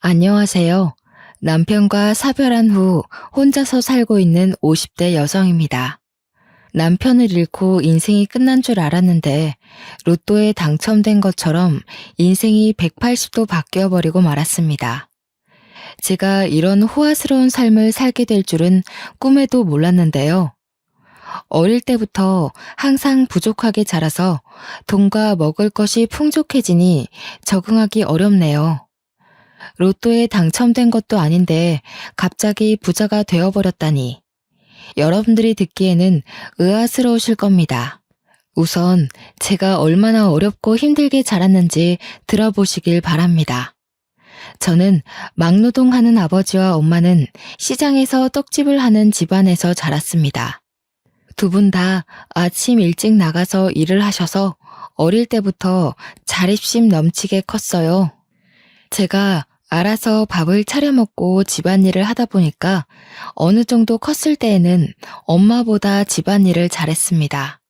안녕하세요. 남편과 사별한 후 혼자서 살고 있는 50대 여성입니다. 남편을 잃고 인생이 끝난 줄 알았는데 로또에 당첨된 것처럼 인생이 180도 바뀌어버리고 말았습니다. 제가 이런 호화스러운 삶을 살게 될 줄은 꿈에도 몰랐는데요. 어릴 때부터 항상 부족하게 자라서 돈과 먹을 것이 풍족해지니 적응하기 어렵네요. 로또에 당첨된 것도 아닌데 갑자기 부자가 되어버렸다니. 여러분들이 듣기에는 의아스러우실 겁니다. 우선 제가 얼마나 어렵고 힘들게 자랐는지 들어보시길 바랍니다. 저는 막노동하는 아버지와 엄마는 시장에서 떡집을 하는 집안에서 자랐습니다. 두 분 다 아침 일찍 나가서 일을 하셔서 어릴 때부터 자립심 넘치게 컸어요. 제가 알아서 밥을 차려 먹고 집안일을 하다 보니까 어느 정도 컸을 때에는 엄마보다 집안일을 잘했습니다.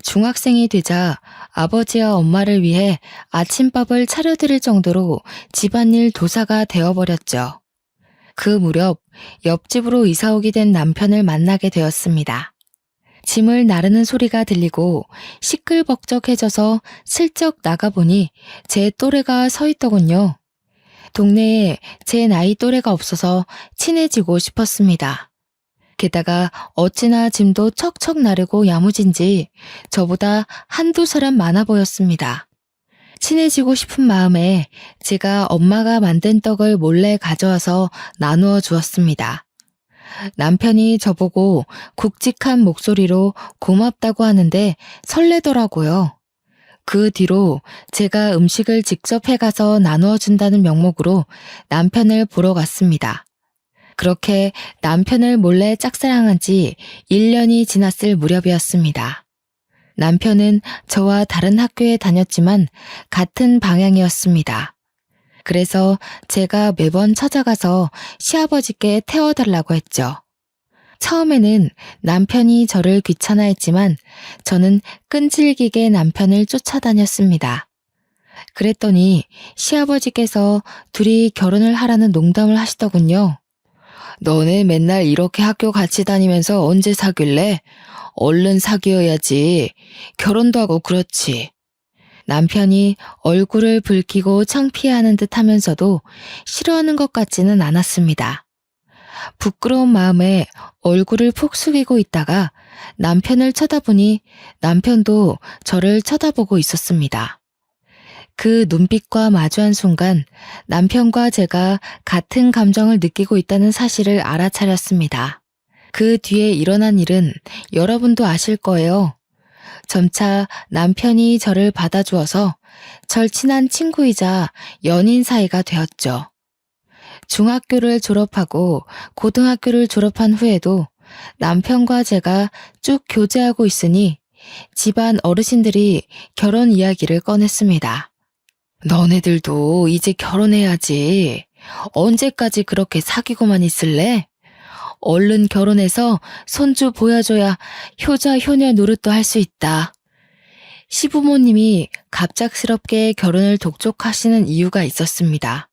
중학생이 되자 아버지와 엄마를 위해 아침밥을 차려드릴 정도로 집안일 도사가 되어버렸죠. 그 무렵 옆집으로 이사오게 된 남편을 만나게 되었습니다. 짐을 나르는 소리가 들리고 시끌벅적해져서 슬쩍 나가보니 제 또래가 서 있더군요. 동네에 제 나이 또래가 없어서 친해지고 싶었습니다. 게다가 어찌나 짐도 척척 나르고 야무진지 저보다 한두 사람 많아 보였습니다. 친해지고 싶은 마음에 제가 엄마가 만든 떡을 몰래 가져와서 나누어 주었습니다. 남편이 저보고 굵직한 목소리로 고맙다고 하는데 설레더라고요. 그 뒤로 제가 음식을 직접 해가서 나누어 준다는 명목으로 남편을 보러 갔습니다. 그렇게 남편을 몰래 짝사랑한 지 1년이 지났을 무렵이었습니다. 남편은 저와 다른 학교에 다녔지만 같은 방향이었습니다. 그래서 제가 매번 찾아가서 시아버지께 태워달라고 했죠. 처음에는 남편이 저를 귀찮아했지만 저는 끈질기게 남편을 쫓아다녔습니다. 그랬더니 시아버지께서 둘이 결혼을 하라는 농담을 하시더군요. 너네 맨날 이렇게 학교 같이 다니면서 언제 사귈래? 얼른 사귀어야지. 결혼도 하고 그렇지. 남편이 얼굴을 붉히고 창피해하는 듯 하면서도 싫어하는 것 같지는 않았습니다. 부끄러운 마음에 얼굴을 푹 숙이고 있다가 남편을 쳐다보니 남편도 저를 쳐다보고 있었습니다. 그 눈빛과 마주한 순간 남편과 제가 같은 감정을 느끼고 있다는 사실을 알아차렸습니다. 그 뒤에 일어난 일은 여러분도 아실 거예요. 점차 남편이 저를 받아주어서 절친한 친구이자 연인 사이가 되었죠. 중학교를 졸업하고 고등학교를 졸업한 후에도 남편과 제가 쭉 교제하고 있으니 집안 어르신들이 결혼 이야기를 꺼냈습니다. 너네들도 이제 결혼해야지. 언제까지 그렇게 사귀고만 있을래? 얼른 결혼해서 손주 보여줘야 효자 효녀 노릇도 할 수 있다. 시부모님이 갑작스럽게 결혼을 독촉하시는 이유가 있었습니다.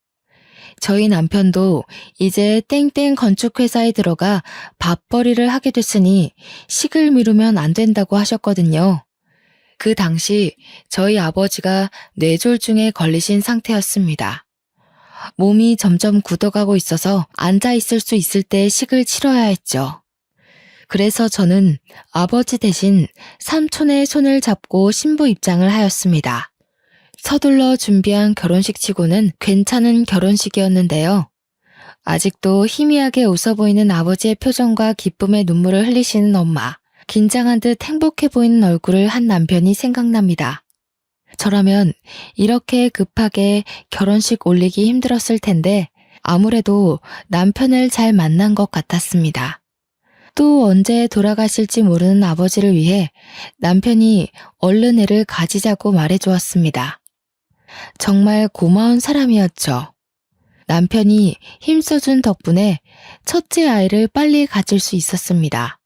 저희 남편도 이제 땡땡 건축회사에 들어가 밥벌이를 하게 됐으니 식을 미루면 안 된다고 하셨거든요. 그 당시 저희 아버지가 뇌졸중에 걸리신 상태였습니다. 몸이 점점 굳어가고 있어서 앉아 있을 수 있을 때 식을 치러야 했죠. 그래서 저는 아버지 대신 삼촌의 손을 잡고 신부 입장을 하였습니다. 서둘러 준비한 결혼식 치고는 괜찮은 결혼식이었는데요. 아직도 희미하게 웃어 보이는 아버지의 표정과 기쁨의 눈물을 흘리시는 엄마, 긴장한 듯 행복해 보이는 얼굴을 한 남편이 생각납니다. 저라면 이렇게 급하게 결혼식 올리기 힘들었을 텐데 아무래도 남편을 잘 만난 것 같았습니다. 또 언제 돌아가실지 모르는 아버지를 위해 남편이 얼른 애를 가지자고 말해주었습니다. 정말 고마운 사람이었죠. 남편이 힘써준 덕분에 첫째 아이를 빨리 가질 수 있었습니다.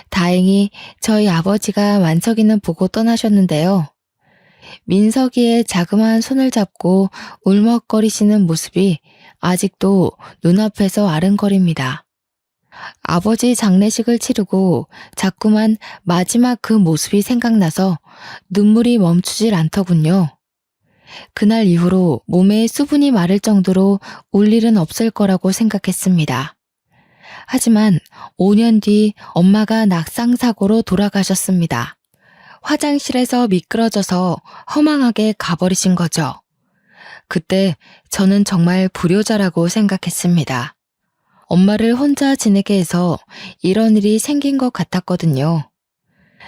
다행히 저희 아버지가 만석이는 보고 떠나셨는데요. 민석이의 자그마한 손을 잡고 울먹거리시는 모습이 아직도 눈앞에서 아른거립니다. 아버지 장례식을 치르고 자꾸만 마지막 그 모습이 생각나서 눈물이 멈추질 않더군요. 그날 이후로 몸에 수분이 마를 정도로 울 일은 없을 거라고 생각했습니다. 하지만 5년 뒤 엄마가 낙상사고로 돌아가셨습니다. 화장실에서 미끄러져서 허망하게 가버리신 거죠. 그때 저는 정말 불효자라고 생각했습니다. 엄마를 혼자 지내게 해서 이런 일이 생긴 것 같았거든요.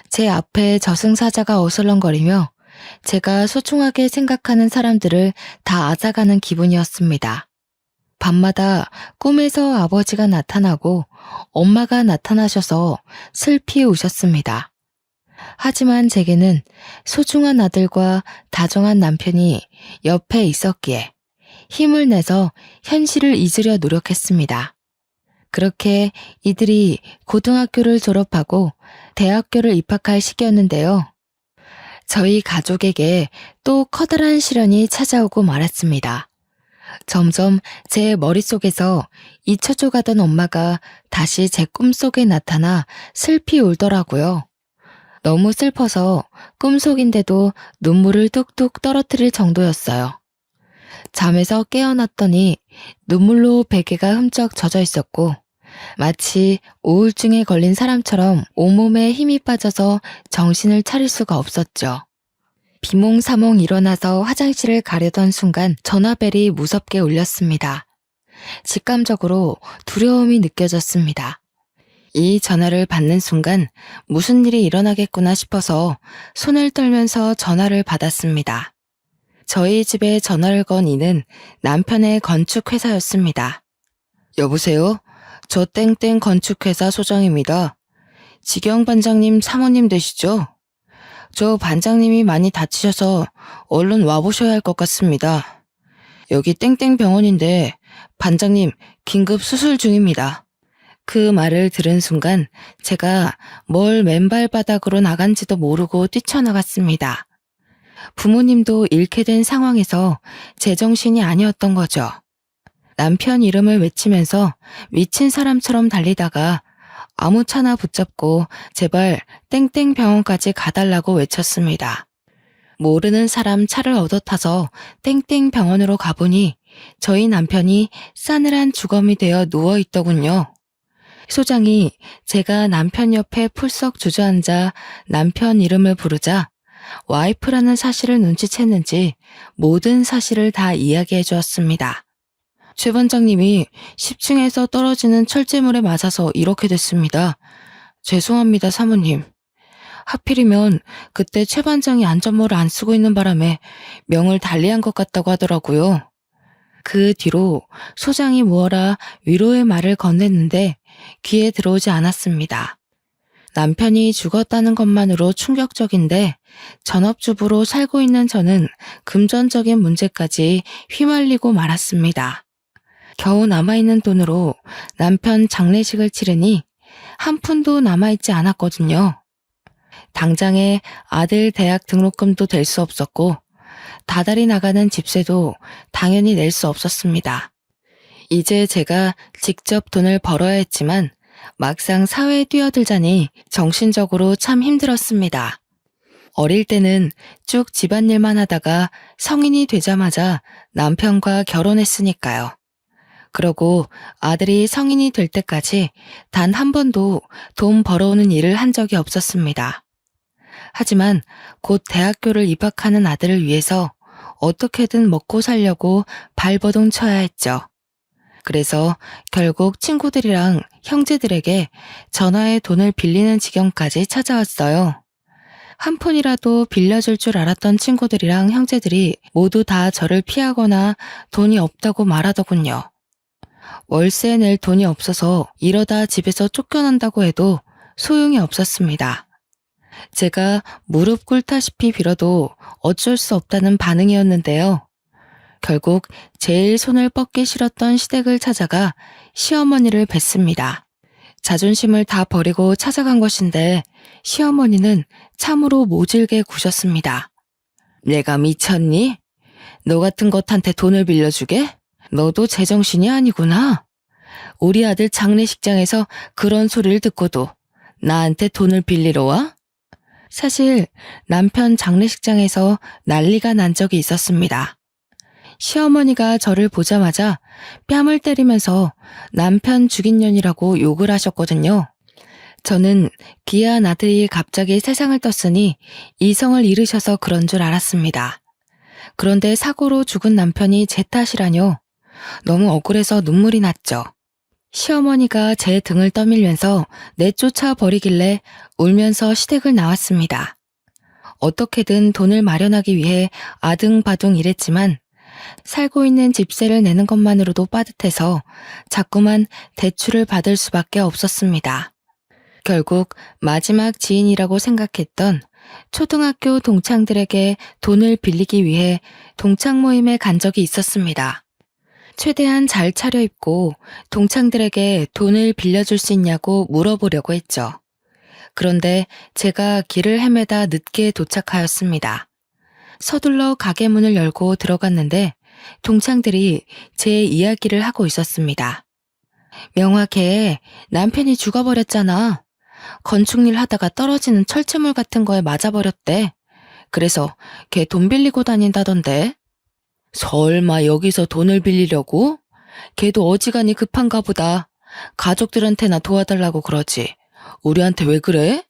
제 앞에 저승사자가 어슬렁거리며 제가 소중하게 생각하는 사람들을 다 앗아가는 기분이었습니다. 밤마다 꿈에서 아버지가 나타나고 엄마가 나타나셔서 슬피 우셨습니다. 하지만 제게는 소중한 아들과 다정한 남편이 옆에 있었기에 힘을 내서 현실을 잊으려 노력했습니다. 그렇게 이들이 고등학교를 졸업하고 대학교를 입학할 시기였는데요. 저희 가족에게 또 커다란 시련이 찾아오고 말았습니다. 점점 제 머릿속에서 잊혀져 가던 엄마가 다시 제 꿈속에 나타나 슬피 울더라고요. 너무 슬퍼서 꿈속인데도 눈물을 뚝뚝 떨어뜨릴 정도였어요. 잠에서 깨어났더니 눈물로 베개가 흠쩍 젖어 있었고 마치 우울증에 걸린 사람처럼 온몸에 힘이 빠져서 정신을 차릴 수가 없었죠. 비몽사몽 일어나서 화장실을 가려던 순간 전화벨이 무섭게 울렸습니다. 직감적으로 두려움이 느껴졌습니다. 이 전화를 받는 순간 무슨 일이 일어나겠구나 싶어서 손을 떨면서 전화를 받았습니다. 저희 집에 전화를 건 이는 남편의 건축회사였습니다. 여보세요? 저 땡땡 건축회사 소장입니다. 지경 반장님 사모님 되시죠? 저 반장님이 많이 다치셔서 얼른 와보셔야 할 것 같습니다. 여기 땡땡 병원인데 반장님 긴급 수술 중입니다. 그 말을 들은 순간 제가 뭘 맨발 바닥으로 나간지도 모르고 뛰쳐나갔습니다. 부모님도 잃게 된 상황에서 제정신이 아니었던 거죠. 남편 이름을 외치면서 미친 사람처럼 달리다가 아무 차나 붙잡고 제발 땡땡 병원까지 가달라고 외쳤습니다. 모르는 사람 차를 얻어 타서 땡땡 병원으로 가보니 저희 남편이 싸늘한 주검이 되어 누워있더군요. 소장이 제가 남편 옆에 풀썩 주저앉아 남편 이름을 부르자 와이프라는 사실을 눈치챘는지 모든 사실을 다 이야기해 주었습니다. 최 반장님이 10층에서 떨어지는 철제물에 맞아서 이렇게 됐습니다. 죄송합니다, 사모님. 하필이면 그때 최 반장이 안전모를 안 쓰고 있는 바람에 명을 달리한 것 같다고 하더라고요. 그 뒤로 소장이 무어라 위로의 말을 건넸는데 귀에 들어오지 않았습니다. 남편이 죽었다는 것만으로 충격적인데 전업주부로 살고 있는 저는 금전적인 문제까지 휘말리고 말았습니다. 겨우 남아있는 돈으로 남편 장례식을 치르니 한 푼도 남아있지 않았거든요. 당장에 아들 대학 등록금도 될 수 없었고 다달이 나가는 집세도 당연히 낼 수 없었습니다. 이제 제가 직접 돈을 벌어야 했지만 막상 사회에 뛰어들자니 정신적으로 참 힘들었습니다. 어릴 때는 쭉 집안일만 하다가 성인이 되자마자 남편과 결혼했으니까요. 그러고 아들이 성인이 될 때까지 단 한 번도 돈 벌어오는 일을 한 적이 없었습니다. 하지만 곧 대학교를 입학하는 아들을 위해서 어떻게든 먹고 살려고 발버둥 쳐야 했죠. 그래서 결국 친구들이랑 형제들에게 전화에 돈을 빌리는 지경까지 찾아왔어요. 한 푼이라도 빌려줄 줄 알았던 친구들이랑 형제들이 모두 다 저를 피하거나 돈이 없다고 말하더군요. 월세 낼 돈이 없어서 이러다 집에서 쫓겨난다고 해도 소용이 없었습니다. 제가 무릎 꿇다시피 빌어도 어쩔 수 없다는 반응이었는데요. 결국 제일 손을 뻗기 싫었던 시댁을 찾아가 시어머니를 뵀습니다. 자존심을 다 버리고 찾아간 것인데 시어머니는 참으로 모질게 구셨습니다. 내가 미쳤니? 너 같은 것한테 돈을 빌려주게? 너도 제정신이 아니구나. 우리 아들 장례식장에서 그런 소리를 듣고도 나한테 돈을 빌리러 와? 사실 남편 장례식장에서 난리가 난 적이 있었습니다. 시어머니가 저를 보자마자 뺨을 때리면서 남편 죽인 년이라고 욕을 하셨거든요. 저는 귀한 아들이 갑자기 세상을 떴으니 이성을 잃으셔서 그런 줄 알았습니다. 그런데 사고로 죽은 남편이 제 탓이라뇨. 너무 억울해서 눈물이 났죠. 시어머니가 제 등을 떠밀면서 내쫓아 버리길래 울면서 시댁을 나왔습니다. 어떻게든 돈을 마련하기 위해 아등바등 일했지만 살고 있는 집세를 내는 것만으로도 빠듯해서 자꾸만 대출을 받을 수밖에 없었습니다. 결국 마지막 지인이라고 생각했던 초등학교 동창들에게 돈을 빌리기 위해 동창 모임에 간 적이 있었습니다. 최대한 잘 차려입고 동창들에게 돈을 빌려줄 수 있냐고 물어보려고 했죠. 그런데 제가 길을 헤매다 늦게 도착하였습니다. 서둘러 가게 문을 열고 들어갔는데 동창들이 제 이야기를 하고 있었습니다. 명화 걔 남편이 죽어버렸잖아. 건축일 하다가 떨어지는 철제물 같은 거에 맞아버렸대. 그래서 걔 돈 빌리고 다닌다던데. 설마 여기서 돈을 빌리려고? 걔도 어지간히 급한가 보다. 가족들한테나 도와달라고 그러지. 우리한테 왜 그래?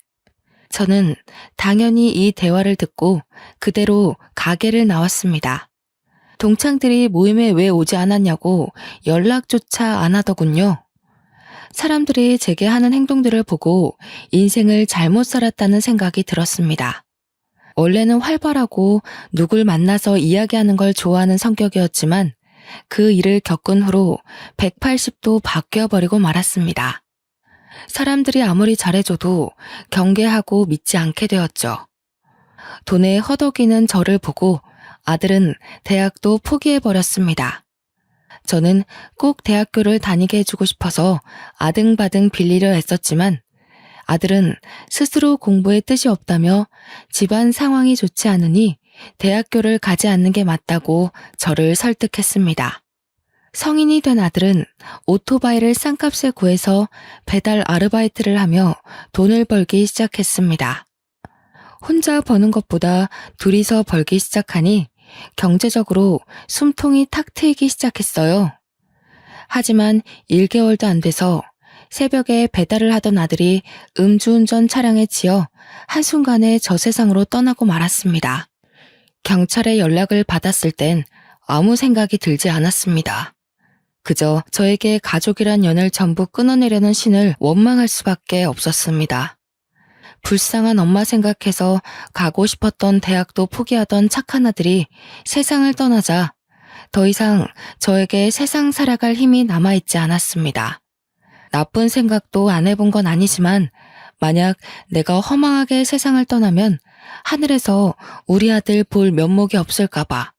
저는 당연히 이 대화를 듣고 그대로 가게를 나왔습니다. 동창들이 모임에 왜 오지 않았냐고 연락조차 안 하더군요. 사람들이 제게 하는 행동들을 보고 인생을 잘못 살았다는 생각이 들었습니다. 원래는 활발하고 누굴 만나서 이야기하는 걸 좋아하는 성격이었지만 그 일을 겪은 후로 180도 바뀌어버리고 말았습니다. 사람들이 아무리 잘해줘도 경계하고 믿지 않게 되었죠. 돈에 허덕이는 저를 보고 아들은 대학도 포기해버렸습니다. 저는 꼭 대학교를 다니게 해주고 싶어서 아등바등 빌리려 했었지만 아들은 스스로 공부에 뜻이 없다며 집안 상황이 좋지 않으니 대학교를 가지 않는 게 맞다고 저를 설득했습니다. 성인이 된 아들은 오토바이를 싼값에 구해서 배달 아르바이트를 하며 돈을 벌기 시작했습니다. 혼자 버는 것보다 둘이서 벌기 시작하니 경제적으로 숨통이 탁 트이기 시작했어요. 하지만 1개월도 안 돼서 새벽에 배달을 하던 아들이 음주운전 차량에 치여 한순간에 저 세상으로 떠나고 말았습니다. 경찰에 연락을 받았을 땐 아무 생각이 들지 않았습니다. 그저 저에게 가족이란 연을 전부 끊어내려는 신을 원망할 수밖에 없었습니다. 불쌍한 엄마 생각해서 가고 싶었던 대학도 포기하던 착한 아들이 세상을 떠나자 더 이상 저에게 세상 살아갈 힘이 남아있지 않았습니다. 나쁜 생각도 안 해본 건 아니지만 만약 내가 허망하게 세상을 떠나면 하늘에서 우리 아들 볼 면목이 없을까봐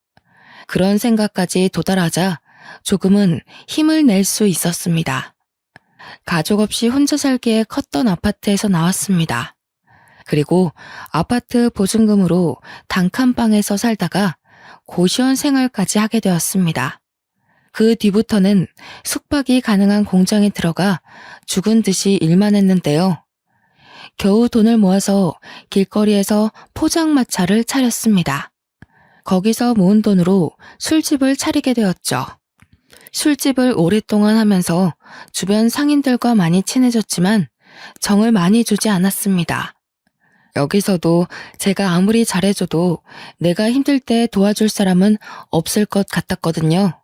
그런 생각까지 도달하자 조금은 힘을 낼 수 있었습니다. 가족 없이 혼자 살기에 컸던 아파트에서 나왔습니다. 그리고 아파트 보증금으로 단칸방에서 살다가 고시원 생활까지 하게 되었습니다. 그 뒤부터는 숙박이 가능한 공장에 들어가 죽은 듯이 일만 했는데요. 겨우 돈을 모아서 길거리에서 포장마차를 차렸습니다. 거기서 모은 돈으로 술집을 차리게 되었죠. 술집을 오랫동안 하면서 주변 상인들과 많이 친해졌지만 정을 많이 주지 않았습니다. 여기서도 제가 아무리 잘해줘도 내가 힘들 때 도와줄 사람은 없을 것 같았거든요.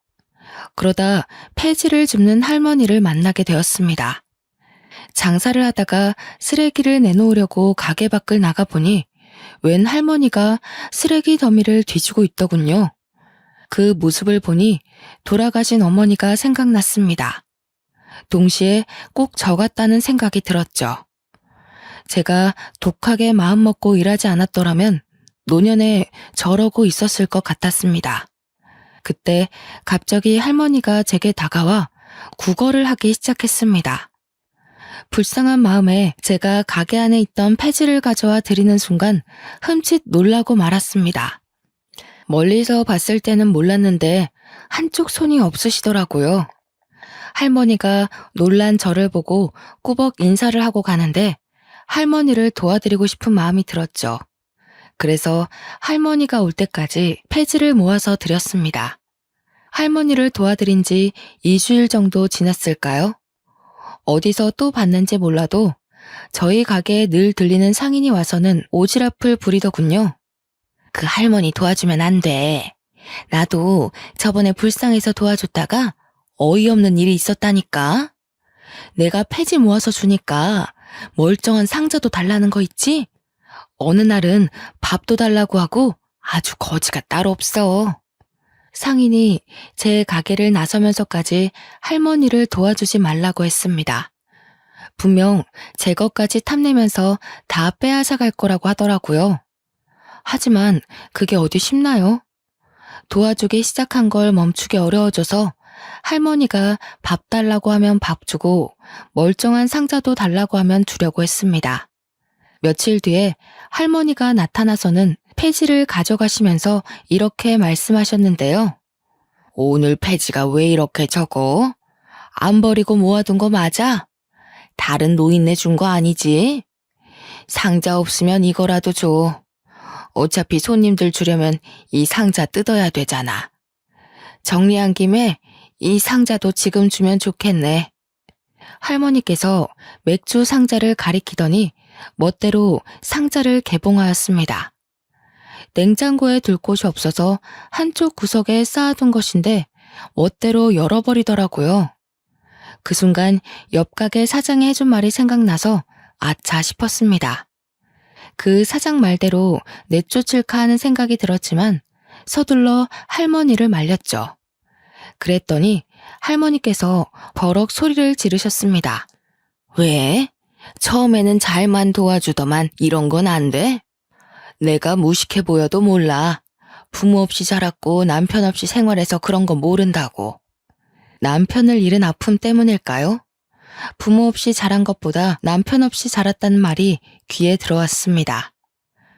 그러다 폐지를 줍는 할머니를 만나게 되었습니다. 장사를 하다가 쓰레기를 내놓으려고 가게 밖을 나가보니 웬 할머니가 쓰레기 더미를 뒤지고 있더군요. 그 모습을 보니 돌아가신 어머니가 생각났습니다. 동시에 꼭 저 같다는 생각이 들었죠. 제가 독하게 마음먹고 일하지 않았더라면 노년에 저러고 있었을 것 같았습니다. 그때 갑자기 할머니가 제게 다가와 구걸을 하기 시작했습니다. 불쌍한 마음에 제가 가게 안에 있던 폐지를 가져와 드리는 순간 흠칫 놀라고 말았습니다. 멀리서 봤을 때는 몰랐는데 한쪽 손이 없으시더라고요. 할머니가 놀란 저를 보고 꾸벅 인사를 하고 가는데 할머니를 도와드리고 싶은 마음이 들었죠. 그래서 할머니가 올 때까지 폐지를 모아서 드렸습니다. 할머니를 도와드린 지 2주일 정도 지났을까요? 어디서 또 봤는지 몰라도 저희 가게에 늘 들리는 상인이 와서는 오지랖을 부리더군요. 그 할머니 도와주면 안 돼. 나도 저번에 불쌍해서 도와줬다가 어이없는 일이 있었다니까. 내가 폐지 모아서 주니까 멀쩡한 상자도 달라는 거 있지? 어느 날은 밥도 달라고 하고 아주 거지가 따로 없어. 상인이 제 가게를 나서면서까지 할머니를 도와주지 말라고 했습니다. 분명 제 것까지 탐내면서 다 빼앗아 갈 거라고 하더라고요. 하지만 그게 어디 쉽나요? 도와주기 시작한 걸 멈추기 어려워져서 할머니가 밥 달라고 하면 밥 주고 멀쩡한 상자도 달라고 하면 주려고 했습니다. 며칠 뒤에 할머니가 나타나서는 폐지를 가져가시면서 이렇게 말씀하셨는데요. 오늘 폐지가 왜 이렇게 적어? 안 버리고 모아둔 거 맞아? 다른 노인네 준 거 아니지? 상자 없으면 이거라도 줘. 어차피 손님들 주려면 이 상자 뜯어야 되잖아. 정리한 김에 이 상자도 지금 주면 좋겠네. 할머니께서 맥주 상자를 가리키더니 멋대로 상자를 개봉하였습니다. 냉장고에 둘 곳이 없어서 한쪽 구석에 쌓아둔 것인데 멋대로 열어버리더라고요. 그 순간 옆 가게 사장이 해준 말이 생각나서 아차 싶었습니다. 그 사장 말대로 내쫓을까 하는 생각이 들었지만 서둘러 할머니를 말렸죠. 그랬더니 할머니께서 버럭 소리를 지르셨습니다. 왜? 처음에는 잘만 도와주더만 이런 건 안 돼? 내가 무식해 보여도 몰라. 부모 없이 자랐고 남편 없이 생활해서 그런 거 모른다고. 남편을 잃은 아픔 때문일까요? 부모 없이 자란 것보다 남편 없이 자랐다는 말이 귀에 들어왔습니다.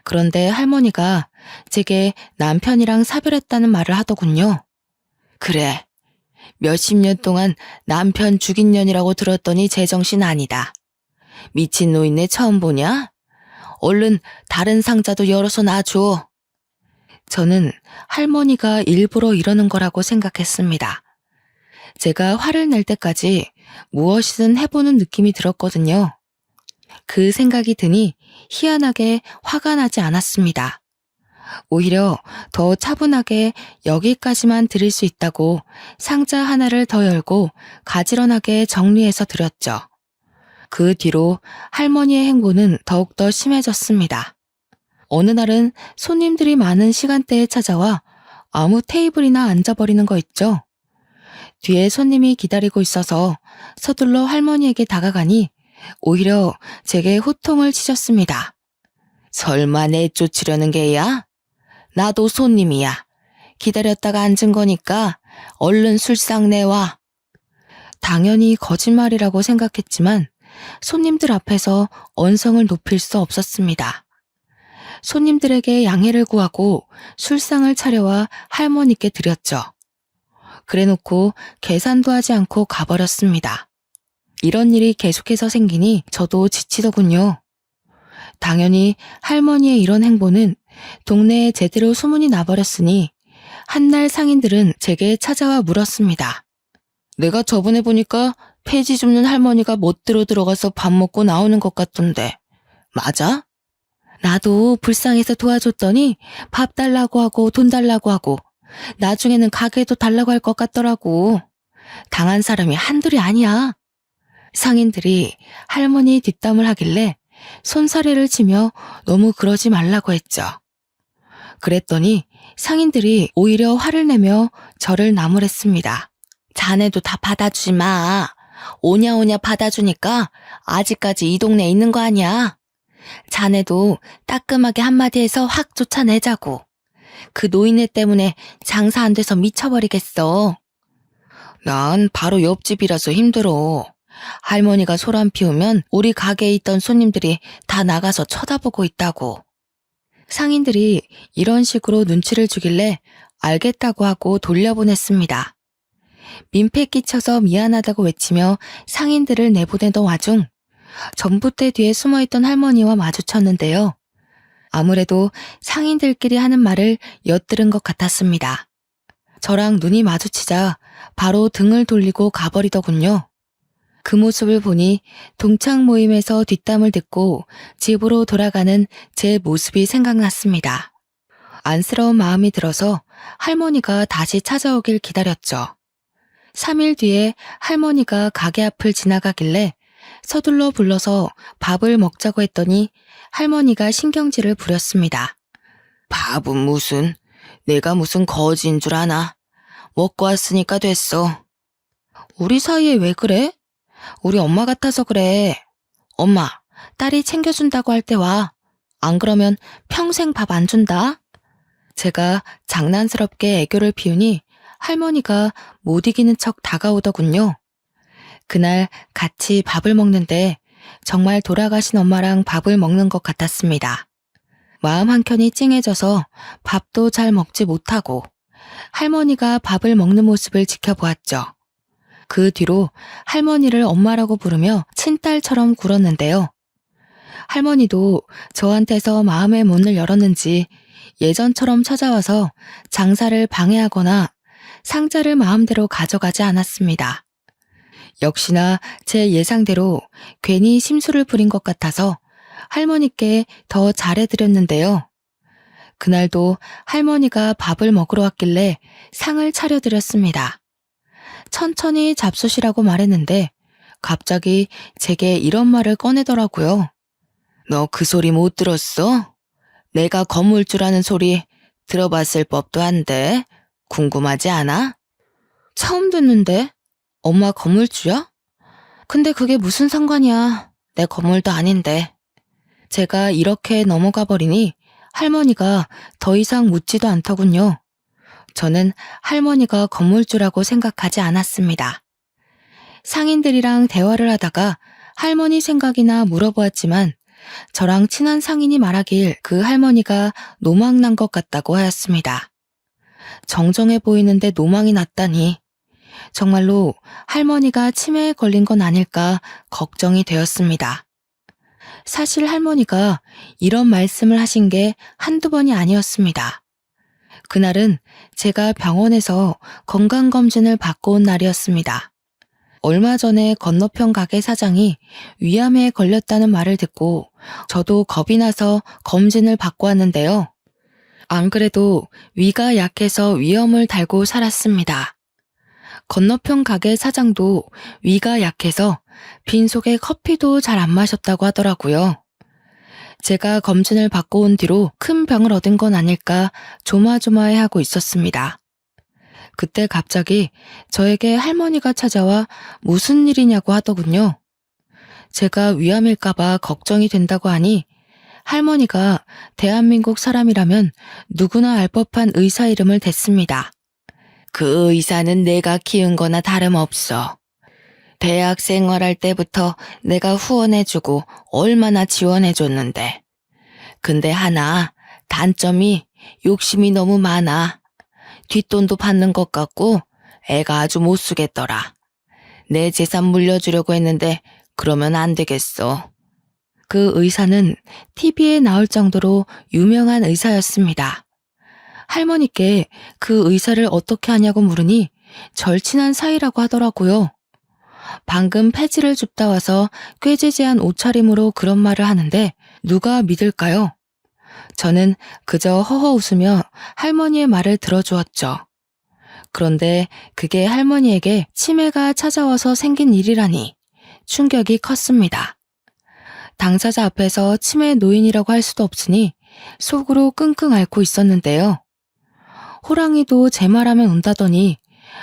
그런데 할머니가 제게 남편이랑 사별했다는 말을 하더군요. 그래, 몇십 년 동안 남편 죽인 년이라고 들었더니 제정신 아니다. 미친 노인네 처음 보냐? 얼른 다른 상자도 열어서 놔줘. 저는 할머니가 일부러 이러는 거라고 생각했습니다. 제가 화를 낼 때까지 무엇이든 해보는 느낌이 들었거든요. 그 생각이 드니 희한하게 화가 나지 않았습니다. 오히려 더 차분하게 여기까지만 드릴 수 있다고 상자 하나를 더 열고 가지런하게 정리해서 드렸죠. 그 뒤로 할머니의 행보는 더욱더 심해졌습니다. 어느 날은 손님들이 많은 시간대에 찾아와 아무 테이블이나 앉아버리는 거 있죠. 뒤에 손님이 기다리고 있어서 서둘러 할머니에게 다가가니 오히려 제게 호통을 치셨습니다. 설마 내쫓으려는 게야? 나도 손님이야. 기다렸다가 앉은 거니까 얼른 술상 내와. 당연히 거짓말이라고 생각했지만 손님들 앞에서 언성을 높일 수 없었습니다. 손님들에게 양해를 구하고 술상을 차려와 할머니께 드렸죠. 그래놓고 계산도 하지 않고 가버렸습니다. 이런 일이 계속해서 생기니 저도 지치더군요. 당연히 할머니의 이런 행보는 동네에 제대로 소문이 나버렸으니 한날 상인들은 제게 찾아와 물었습니다. 내가 저번에 보니까 폐지 줍는 할머니가 멋대로 들어가서 밥 먹고 나오는 것 같던데 맞아? 나도 불쌍해서 도와줬더니 밥 달라고 하고 돈 달라고 하고 나중에는 가게도 달라고 할 것 같더라고. 당한 사람이 한둘이 아니야. 상인들이 할머니 뒷담을 하길래 손사래를 치며 너무 그러지 말라고 했죠. 그랬더니 상인들이 오히려 화를 내며 저를 나무랬습니다. 자네도 다 받아주지 마. 오냐오냐 받아주니까 아직까지 이 동네에 있는 거 아니야. 자네도 따끔하게 한마디 해서 확 쫓아내자고. 그 노인네 때문에 장사 안 돼서 미쳐버리겠어. 난 바로 옆집이라서 힘들어. 할머니가 소란 피우면 우리 가게에 있던 손님들이 다 나가서 쳐다보고 있다고. 상인들이 이런 식으로 눈치를 주길래 알겠다고 하고 돌려보냈습니다. 민폐 끼쳐서 미안하다고 외치며 상인들을 내보내던 와중 전봇대 뒤에 숨어있던 할머니와 마주쳤는데요. 아무래도 상인들끼리 하는 말을 엿들은 것 같았습니다. 저랑 눈이 마주치자 바로 등을 돌리고 가버리더군요. 그 모습을 보니 동창 모임에서 뒷담을 듣고 집으로 돌아가는 제 모습이 생각났습니다. 안쓰러운 마음이 들어서 할머니가 다시 찾아오길 기다렸죠. 3일 뒤에 할머니가 가게 앞을 지나가길래 서둘러 불러서 밥을 먹자고 했더니 할머니가 신경질을 부렸습니다. 밥은 무슨, 내가 무슨 거지인 줄 아나. 먹고 왔으니까 됐어. 우리 사이에 왜 그래? 우리 엄마 같아서 그래. 엄마, 딸이 챙겨준다고 할 때 와. 안 그러면 평생 밥 안 준다. 제가 장난스럽게 애교를 피우니 할머니가 못 이기는 척 다가오더군요. 그날 같이 밥을 먹는데 정말 돌아가신 엄마랑 밥을 먹는 것 같았습니다. 마음 한켠이 찡해져서 밥도 잘 먹지 못하고 할머니가 밥을 먹는 모습을 지켜보았죠. 그 뒤로 할머니를 엄마라고 부르며 친딸처럼 굴었는데요. 할머니도 저한테서 마음의 문을 열었는지 예전처럼 찾아와서 장사를 방해하거나 상자를 마음대로 가져가지 않았습니다. 역시나 제 예상대로 괜히 심술을 부린 것 같아서 할머니께 더 잘해드렸는데요. 그날도 할머니가 밥을 먹으러 왔길래 상을 차려드렸습니다. 천천히 잡수시라고 말했는데 갑자기 제게 이런 말을 꺼내더라고요. 너 그 소리 못 들었어? 내가 건물주라는 소리 들어봤을 법도 한데 궁금하지 않아? 처음 듣는데? 엄마 건물주야? 근데 그게 무슨 상관이야. 내 건물도 아닌데. 제가 이렇게 넘어가 버리니 할머니가 더 이상 묻지도 않더군요. 저는 할머니가 건물주라고 생각하지 않았습니다. 상인들이랑 대화를 하다가 할머니 생각이나 물어보았지만 저랑 친한 상인이 말하길 그 할머니가 노망난 것 같다고 하였습니다. 정정해 보이는데 노망이 났다니 정말로 할머니가 치매에 걸린 건 아닐까 걱정이 되었습니다. 사실 할머니가 이런 말씀을 하신 게 한두 번이 아니었습니다. 그날은 제가 병원에서 건강검진을 받고 온 날이었습니다. 얼마 전에 건너편 가게 사장이 위암에 걸렸다는 말을 듣고 저도 겁이 나서 검진을 받고 왔는데요. 안 그래도 위가 약해서 위염을 달고 살았습니다. 건너편 가게 사장도 위가 약해서 빈속에 커피도 잘 안 마셨다고 하더라고요. 제가 검진을 받고 온 뒤로 큰 병을 얻은 건 아닐까 조마조마해하고 있었습니다. 그때 갑자기 저에게 할머니가 찾아와 무슨 일이냐고 하더군요. 제가 위암일까봐 걱정이 된다고 하니 할머니가 대한민국 사람이라면 누구나 알 법한 의사 이름을 댔습니다. 그 의사는 내가 키운 거나 다름없어. 대학 생활할 때부터 내가 후원해주고 얼마나 지원해줬는데. 근데 하나 단점이 욕심이 너무 많아. 뒷돈도 받는 것 같고 애가 아주 못 쓰겠더라. 내 재산 물려주려고 했는데 그러면 안 되겠어. 그 의사는 TV에 나올 정도로 유명한 의사였습니다. 할머니께 그 의사를 어떻게 하냐고 물으니 절친한 사이라고 하더라고요. 방금 폐지를 줍다 와서 꾀지지한 옷차림으로 그런 말을 하는데 누가 믿을까요? 저는 그저 허허 웃으며 할머니의 말을 들어주었죠. 그런데 그게 할머니에게 치매가 찾아와서 생긴 일이라니 충격이 컸습니다. 당사자 앞에서 치매 노인이라고 할 수도 없으니 속으로 끙끙 앓고 있었는데요. 호랑이도 제 말하면 운다더니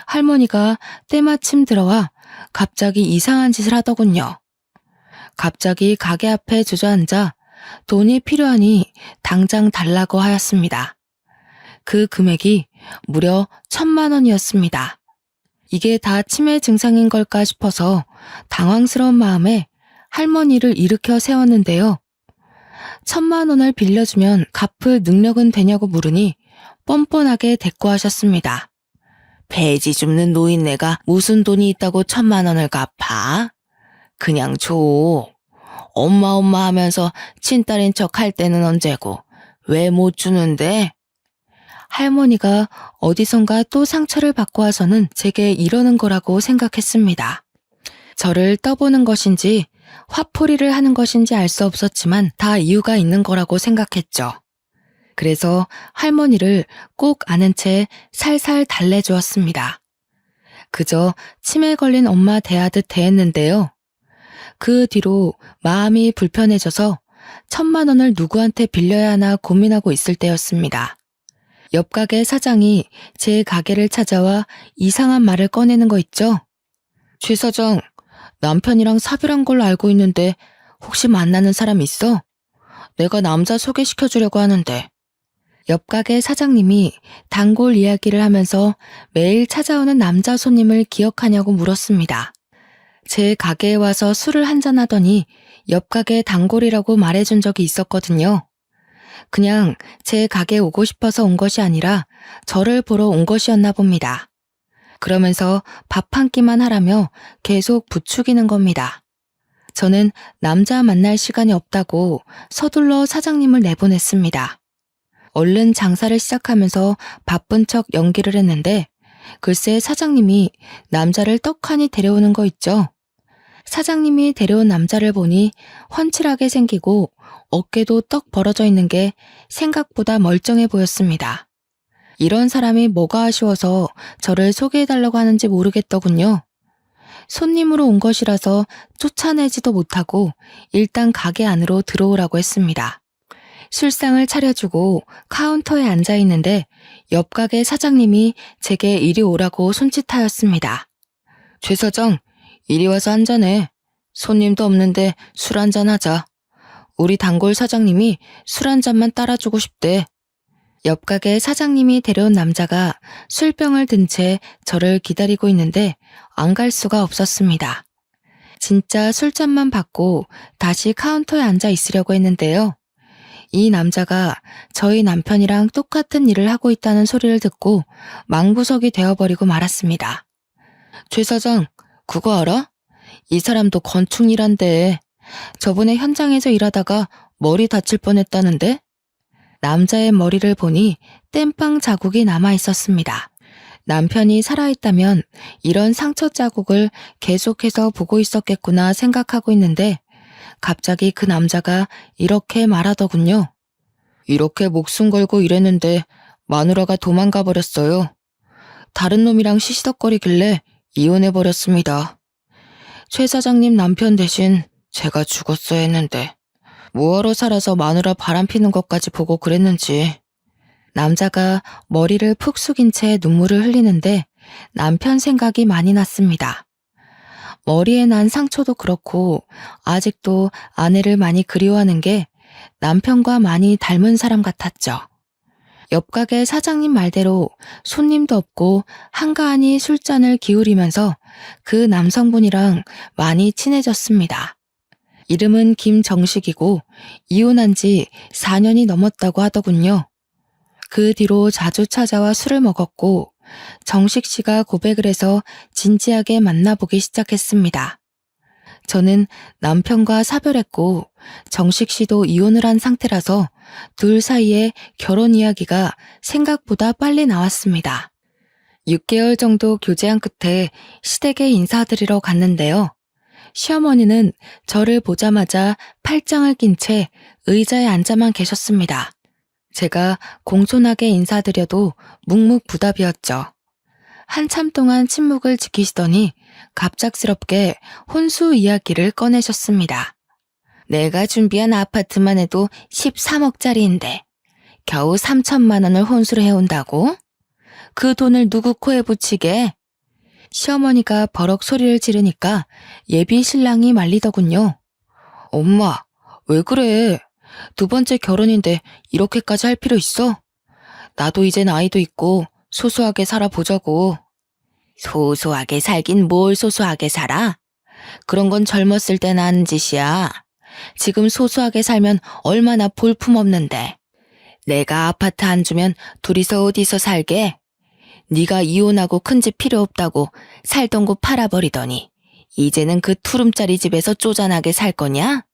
할머니가 때마침 들어와 갑자기 이상한 짓을 하더군요. 갑자기 가게 앞에 주저앉아 돈이 필요하니 당장 달라고 하였습니다. 그 금액이 무려 1,000만 원이었습니다. 이게 다 치매 증상인 걸까 싶어서 당황스러운 마음에 할머니를 일으켜 세웠는데요. 1,000만 원을 빌려주면 갚을 능력은 되냐고 물으니 뻔뻔하게 대꾸하셨습니다. 배지 줍는 노인네가 무슨 돈이 있다고 1,000만 원을 갚아? 그냥 줘. 엄마 하면서 친딸인 척 할 때는 언제고 왜 못 주는데? 할머니가 어디선가 또 상처를 받고 와서는 제게 이러는 거라고 생각했습니다. 저를 떠보는 것인지 화풀이를 하는 것인지 알 수 없었지만 다 이유가 있는 거라고 생각했죠. 그래서 할머니를 꼭 아는 채 살살 달래주었습니다. 그저 치매 걸린 엄마 대하듯 대했는데요. 그 뒤로 마음이 불편해져서 1,000만 원을 누구한테 빌려야 하나 고민하고 있을 때였습니다. 옆 가게 사장이 제 가게를 찾아와 이상한 말을 꺼내는 거 있죠? 최 사장, 남편이랑 사별한 걸로 알고 있는데 혹시 만나는 사람 있어? 내가 남자 소개시켜주려고 하는데. 옆 가게 사장님이 단골 이야기를 하면서 매일 찾아오는 남자 손님을 기억하냐고 물었습니다. 제 가게에 와서 술을 한잔하더니 옆 가게 단골이라고 말해준 적이 있었거든요. 그냥 제 가게에 오고 싶어서 온 것이 아니라 저를 보러 온 것이었나 봅니다. 그러면서 밥 한 끼만 하라며 계속 부추기는 겁니다. 저는 남자 만날 시간이 없다고 서둘러 사장님을 내보냈습니다. 얼른 장사를 시작하면서 바쁜 척 연기를 했는데 글쎄 사장님이 남자를 떡하니 데려오는 거 있죠. 사장님이 데려온 남자를 보니 훤칠하게 생기고 어깨도 떡 벌어져 있는 게 생각보다 멀쩡해 보였습니다. 이런 사람이 뭐가 아쉬워서 저를 소개해달라고 하는지 모르겠더군요. 손님으로 온 것이라서 쫓아내지도 못하고 일단 가게 안으로 들어오라고 했습니다. 술상을 차려주고 카운터에 앉아 있는데 옆 가게 사장님이 제게 이리 오라고 손짓하였습니다. 최 사장, 이리 와서 한잔해. 손님도 없는데 술 한잔 하자. 우리 단골 사장님이 술 한 잔만 따라주고 싶대. 옆 가게 사장님이 데려온 남자가 술병을 든 채 저를 기다리고 있는데 안 갈 수가 없었습니다. 진짜 술잔만 받고 다시 카운터에 앉아 있으려고 했는데요. 이 남자가 저희 남편이랑 똑같은 일을 하고 있다는 소리를 듣고 망부석이 되어버리고 말았습니다. 최 사장, 그거 알아? 이 사람도 건축 일한대. 저번에 현장에서 일하다가 머리 다칠 뻔했다는데? 남자의 머리를 보니 땜빵 자국이 남아 있었습니다. 남편이 살아있다면 이런 상처 자국을 계속해서 보고 있었겠구나 생각하고 있는데 갑자기 그 남자가 이렇게 말하더군요. 이렇게 목숨 걸고 일했는데 마누라가 도망가 버렸어요. 다른 놈이랑 시시덕거리길래 이혼해버렸습니다. 최 사장님 남편 대신 제가 죽었어야 했는데 뭐하러 살아서 마누라 바람피는 것까지 보고 그랬는지. 남자가 머리를 푹 숙인 채 눈물을 흘리는데 남편 생각이 많이 났습니다. 머리에 난 상처도 그렇고 아직도 아내를 많이 그리워하는 게 남편과 많이 닮은 사람 같았죠. 옆 가게 사장님 말대로 손님도 없고 한가하니 술잔을 기울이면서 그 남성분이랑 많이 친해졌습니다. 이름은 김정식이고 이혼한 지 4년이 넘었다고 하더군요. 그 뒤로 자주 찾아와 술을 먹었고 정식 씨가 고백을 해서 진지하게 만나보기 시작했습니다. 저는 남편과 사별했고 정식 씨도 이혼을 한 상태라서 둘 사이에 결혼 이야기가 생각보다 빨리 나왔습니다. 6개월 정도 교제한 끝에 시댁에 인사드리러 갔는데요. 시어머니는 저를 보자마자 팔짱을 낀 채 의자에 앉아만 계셨습니다. 제가 공손하게 인사드려도 묵묵부답이었죠. 한참 동안 침묵을 지키시더니 갑작스럽게 혼수 이야기를 꺼내셨습니다. 내가 준비한 아파트만 해도 13억짜리인데 겨우 3천만 원을 혼수를 해온다고? 그 돈을 누구 코에 붙이게? 시어머니가 버럭 소리를 지르니까 예비 신랑이 말리더군요. 엄마, 왜 그래? 두 번째 결혼인데 이렇게까지 할 필요 있어? 나도 이젠 아이도 있고 소소하게 살아보자고. 소소하게 살긴 뭘 소소하게 살아? 그런 건 젊었을 때나 하는 짓이야. 지금 소소하게 살면 얼마나 볼품없는데. 내가 아파트 안 주면 둘이서 어디서 살게? 네가 이혼하고 큰 집 필요 없다고 살던 곳 팔아버리더니 이제는 그 투룸짜리 집에서 쪼잔하게 살 거냐?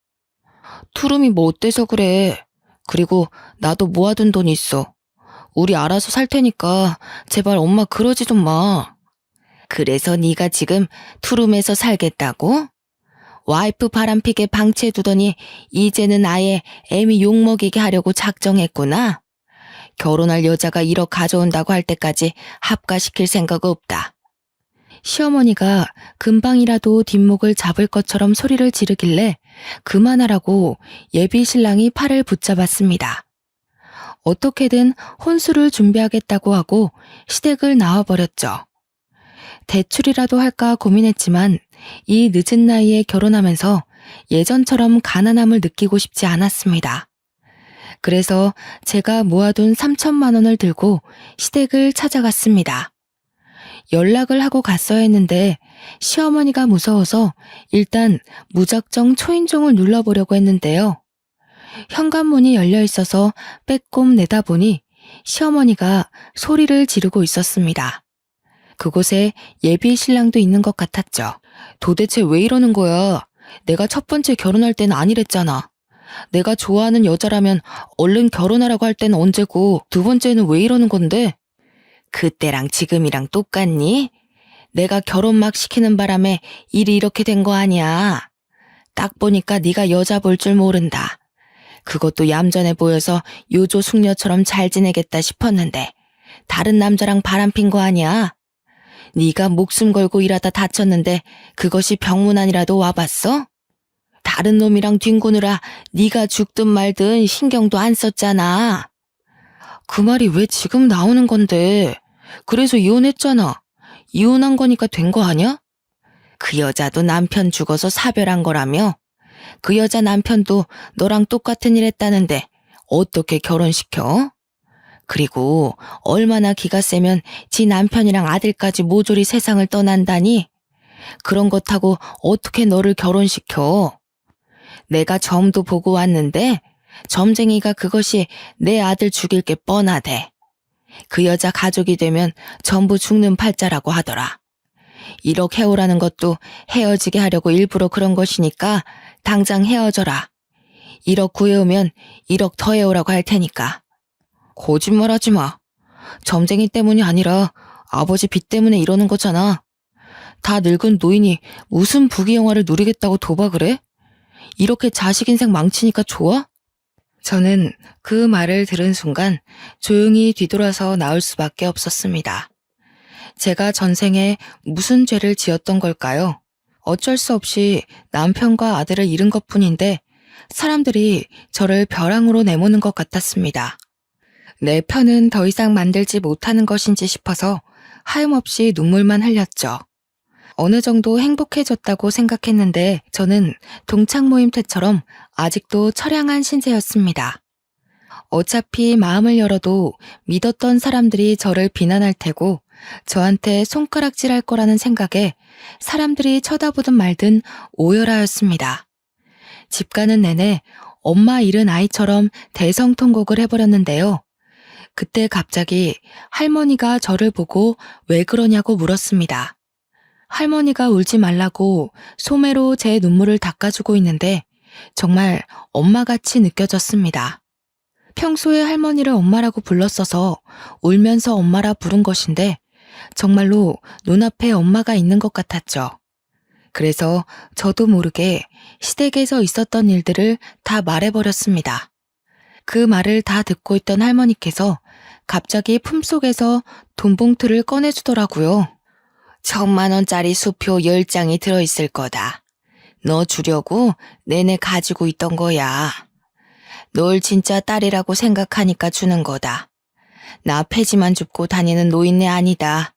투룸이 뭐 어때서 그래. 그리고 나도 모아둔 돈 있어. 우리 알아서 살 테니까 제발 엄마 그러지 좀 마. 그래서 네가 지금 투룸에서 살겠다고? 와이프 바람피게 방치해두더니 이제는 아예 애미 욕먹이게 하려고 작정했구나. 결혼할 여자가 1억 가져온다고 할 때까지 합가시킬 생각 없다. 시어머니가 금방이라도 뒷목을 잡을 것처럼 소리를 지르길래 그만하라고 예비 신랑이 팔을 붙잡았습니다. 어떻게든 혼수를 준비하겠다고 하고 시댁을 나와버렸죠. 대출이라도 할까 고민했지만 이 늦은 나이에 결혼하면서 예전처럼 가난함을 느끼고 싶지 않았습니다. 그래서 제가 모아둔 3천만 원을 들고 시댁을 찾아갔습니다. 연락을 하고 갔어야 했는데 시어머니가 무서워서 일단 무작정 초인종을 눌러보려고 했는데요. 현관문이 열려 있어서 빼꼼 내다보니 시어머니가 소리를 지르고 있었습니다. 그곳에 예비 신랑도 있는 것 같았죠. 도대체 왜 이러는 거야? 내가 첫 번째 결혼할 때는 아니랬잖아. 내가 좋아하는 여자라면 얼른 결혼하라고 할 때는 언제고 두 번째는 왜 이러는 건데? 그때랑 지금이랑 똑같니? 내가 결혼 막 시키는 바람에 일이 이렇게 된 거 아니야. 딱 보니까 네가 여자 볼 줄 모른다. 그것도 얌전해 보여서 요조 숙녀처럼 잘 지내겠다 싶었는데 다른 남자랑 바람핀 거 아니야? 네가 목숨 걸고 일하다 다쳤는데 그것이 병문안이라도 와봤어? 다른 놈이랑 뒹구느라 네가 죽든 말든 신경도 안 썼잖아. 그 말이 왜 지금 나오는 건데? 그래서 이혼했잖아. 이혼한 거니까 된 거 아니야? 그 여자도 남편 죽어서 사별한 거라며? 그 여자 남편도 너랑 똑같은 일 했다는데 어떻게 결혼시켜? 그리고 얼마나 기가 세면 지 남편이랑 아들까지 모조리 세상을 떠난다니? 그런 것 하고 어떻게 너를 결혼시켜? 내가 점도 보고 왔는데 점쟁이가 그것이 내 아들 죽일 게 뻔하대. 그 여자 가족이 되면 전부 죽는 팔자라고 하더라. 1억 해오라는 것도 헤어지게 하려고 일부러 그런 것이니까 당장 헤어져라. 1억 구해오면 1억 더 해오라고 할 테니까. 거짓말하지 마. 점쟁이 때문이 아니라 아버지 빚 때문에 이러는 거잖아. 다 늙은 노인이 무슨 부귀영화를 누리겠다고 도박을 해? 이렇게 자식 인생 망치니까 좋아? 저는 그 말을 들은 순간 조용히 뒤돌아서 나올 수밖에 없었습니다. 제가 전생에 무슨 죄를 지었던 걸까요? 어쩔 수 없이 남편과 아들을 잃은 것뿐인데 사람들이 저를 벼랑으로 내모는 것 같았습니다. 내 편은 더 이상 만들지 못하는 것인지 싶어서 하염없이 눈물만 흘렸죠. 어느 정도 행복해졌다고 생각했는데 저는 동창 모임 때처럼 아직도 처량한 신세였습니다. 어차피 마음을 열어도 믿었던 사람들이 저를 비난할 테고 저한테 손가락질할 거라는 생각에 사람들이 쳐다보든 말든 오열하였습니다. 집 가는 내내 엄마 잃은 아이처럼 대성통곡을 해버렸는데요. 그때 갑자기 할머니가 저를 보고 왜 그러냐고 물었습니다. 할머니가 울지 말라고 소매로 제 눈물을 닦아주고 있는데 정말 엄마같이 느껴졌습니다. 평소에 할머니를 엄마라고 불렀어서 울면서 엄마라 부른 것인데 정말로 눈앞에 엄마가 있는 것 같았죠. 그래서 저도 모르게 시댁에서 있었던 일들을 다 말해버렸습니다. 그 말을 다 듣고 있던 할머니께서 갑자기 품속에서 돈봉투를 꺼내주더라고요. 1,000만 원짜리 수표 10장이 들어있을 거다. 너 주려고 내내 가지고 있던 거야. 널 진짜 딸이라고 생각하니까 주는 거다. 나 폐지만 줍고 다니는 노인네 아니다.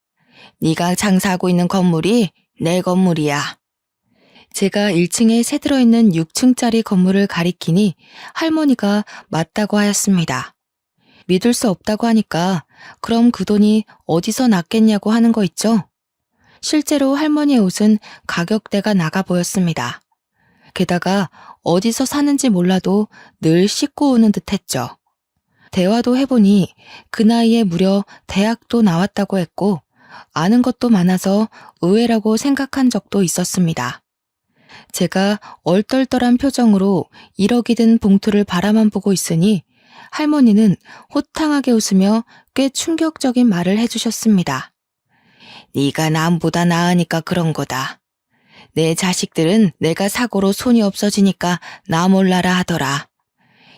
네가 장사하고 있는 건물이 내 건물이야. 제가 1층에 새 들어있는 6층짜리 건물을 가리키니 할머니가 맞다고 하였습니다. 믿을 수 없다고 하니까 그럼 그 돈이 어디서 났겠냐고 하는 거 있죠? 실제로 할머니의 옷은 가격대가 나가 보였습니다. 게다가 어디서 사는지 몰라도 늘 씻고 오는 듯 했죠. 대화도 해보니 그 나이에 무려 대학도 나왔다고 했고 아는 것도 많아서 의외라고 생각한 적도 있었습니다. 제가 얼떨떨한 표정으로 1억이 든 봉투를 바라만 보고 있으니 할머니는 호탕하게 웃으며 꽤 충격적인 말을 해주셨습니다. 네가 남보다 나으니까 그런 거다. 내 자식들은 내가 사고로 손이 없어지니까 나 몰라라 하더라.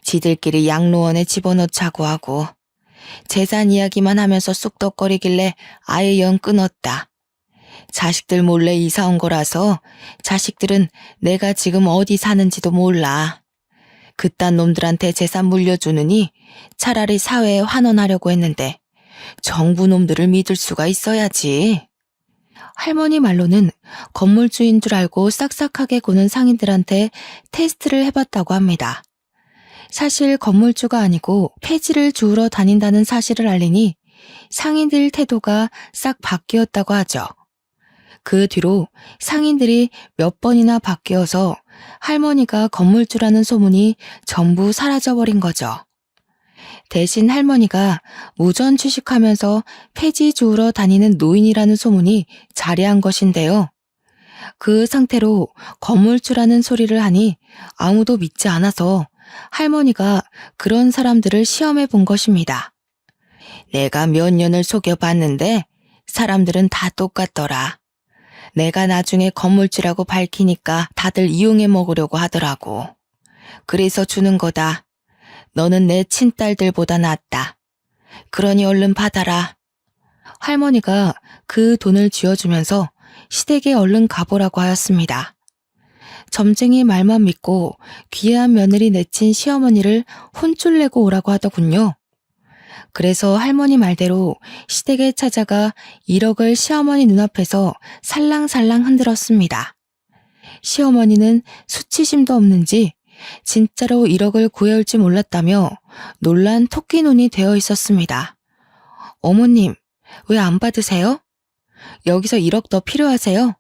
지들끼리 양로원에 집어넣자고 하고 재산 이야기만 하면서 쑥덕거리길래 아예 연 끊었다. 자식들 몰래 이사 온 거라서 자식들은 내가 지금 어디 사는지도 몰라. 그딴 놈들한테 재산 물려주느니 차라리 사회에 환원하려고 했는데 정부 놈들을 믿을 수가 있어야지. 할머니 말로는 건물주인 줄 알고 싹싹하게 구는 상인들한테 테스트를 해봤다고 합니다. 사실 건물주가 아니고 폐지를 주우러 다닌다는 사실을 알리니 상인들 태도가 싹 바뀌었다고 하죠. 그 뒤로 상인들이 몇 번이나 바뀌어서 할머니가 건물주라는 소문이 전부 사라져버린 거죠. 대신 할머니가 무전 취식하면서 폐지 주우러 다니는 노인이라는 소문이 자리한 것인데요. 그 상태로 건물주라는 소리를 하니 아무도 믿지 않아서 할머니가 그런 사람들을 시험해 본 것입니다. 내가 몇 년을 속여봤는데 사람들은 다 똑같더라. 내가 나중에 건물주라고 밝히니까 다들 이용해 먹으려고 하더라고. 그래서 주는 거다. 너는 내 친딸들보다 낫다. 그러니 얼른 받아라. 할머니가 그 돈을 쥐어주면서 시댁에 얼른 가보라고 하였습니다. 점쟁이 말만 믿고 귀한 며느리 내친 시어머니를 혼쭐 내고 오라고 하더군요. 그래서 할머니 말대로 시댁에 찾아가 1억을 시어머니 눈앞에서 살랑살랑 흔들었습니다. 시어머니는 수치심도 없는지 진짜로 1억을 구해올지 몰랐다며 놀란 토끼 눈이 되어 있었습니다. 어머님, 왜 안 받으세요? 여기서 1억 더 필요하세요?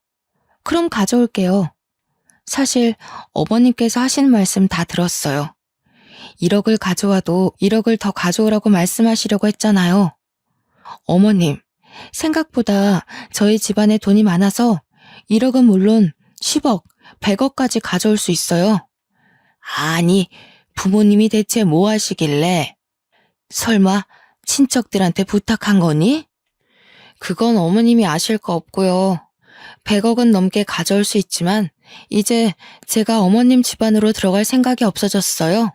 그럼 가져올게요. 사실 어머님께서 하신 말씀 다 들었어요. 1억을 가져와도 1억을 더 가져오라고 말씀하시려고 했잖아요. 어머님, 생각보다 저희 집안에 돈이 많아서 1억은 물론 10억, 100억까지 가져올 수 있어요. 아니, 부모님이 대체 뭐 하시길래? 설마 친척들한테 부탁한 거니? 그건 어머님이 아실 거 없고요. 100억은 넘게 가져올 수 있지만 이제 제가 어머님 집안으로 들어갈 생각이 없어졌어요.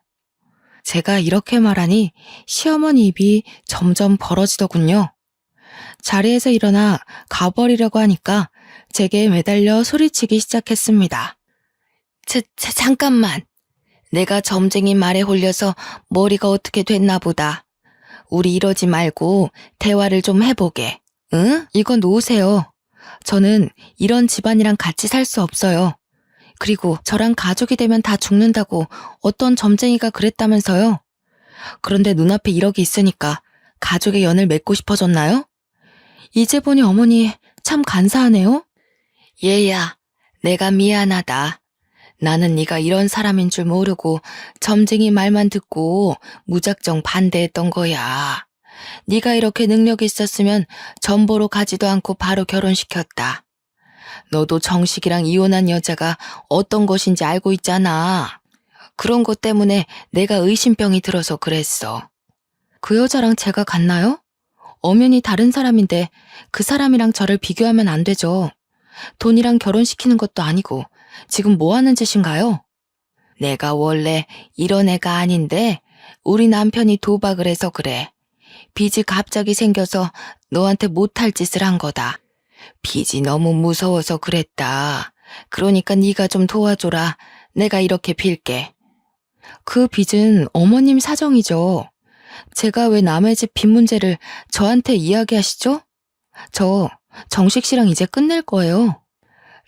제가 이렇게 말하니 시어머니 입이 점점 벌어지더군요. 자리에서 일어나 가버리려고 하니까 제게 매달려 소리치기 시작했습니다. 잠깐만. 내가 점쟁이 말에 홀려서 머리가 어떻게 됐나 보다. 우리 이러지 말고 대화를 좀 해보게. 응? 이건 놓으세요. 저는 이런 집안이랑 같이 살 수 없어요. 그리고 저랑 가족이 되면 다 죽는다고 어떤 점쟁이가 그랬다면서요. 그런데 눈앞에 1억이 있으니까 가족의 연을 맺고 싶어졌나요? 이제 보니 어머니 참 간사하네요. 얘야, 내가 미안하다. 나는 네가 이런 사람인 줄 모르고 점쟁이 말만 듣고 무작정 반대했던 거야. 네가 이렇게 능력이 있었으면 전보로 가지도 않고 바로 결혼시켰다. 너도 정식이랑 이혼한 여자가 어떤 것인지 알고 있잖아. 그런 것 때문에 내가 의심병이 들어서 그랬어. 그 여자랑 제가 같나요? 엄연히 다른 사람인데 그 사람이랑 저를 비교하면 안 되죠. 돈이랑 결혼시키는 것도 아니고 지금 뭐 하는 짓인가요? 내가 원래 이런 애가 아닌데 우리 남편이 도박을 해서 그래. 빚이 갑자기 생겨서 너한테 못할 짓을 한 거다. 빚이 너무 무서워서 그랬다. 그러니까 네가 좀 도와줘라. 내가 이렇게 빌게. 그 빚은 어머님 사정이죠. 제가 왜 남의 집 빚 문제를 저한테 이야기하시죠? 저 정식 씨랑 이제 끝낼 거예요.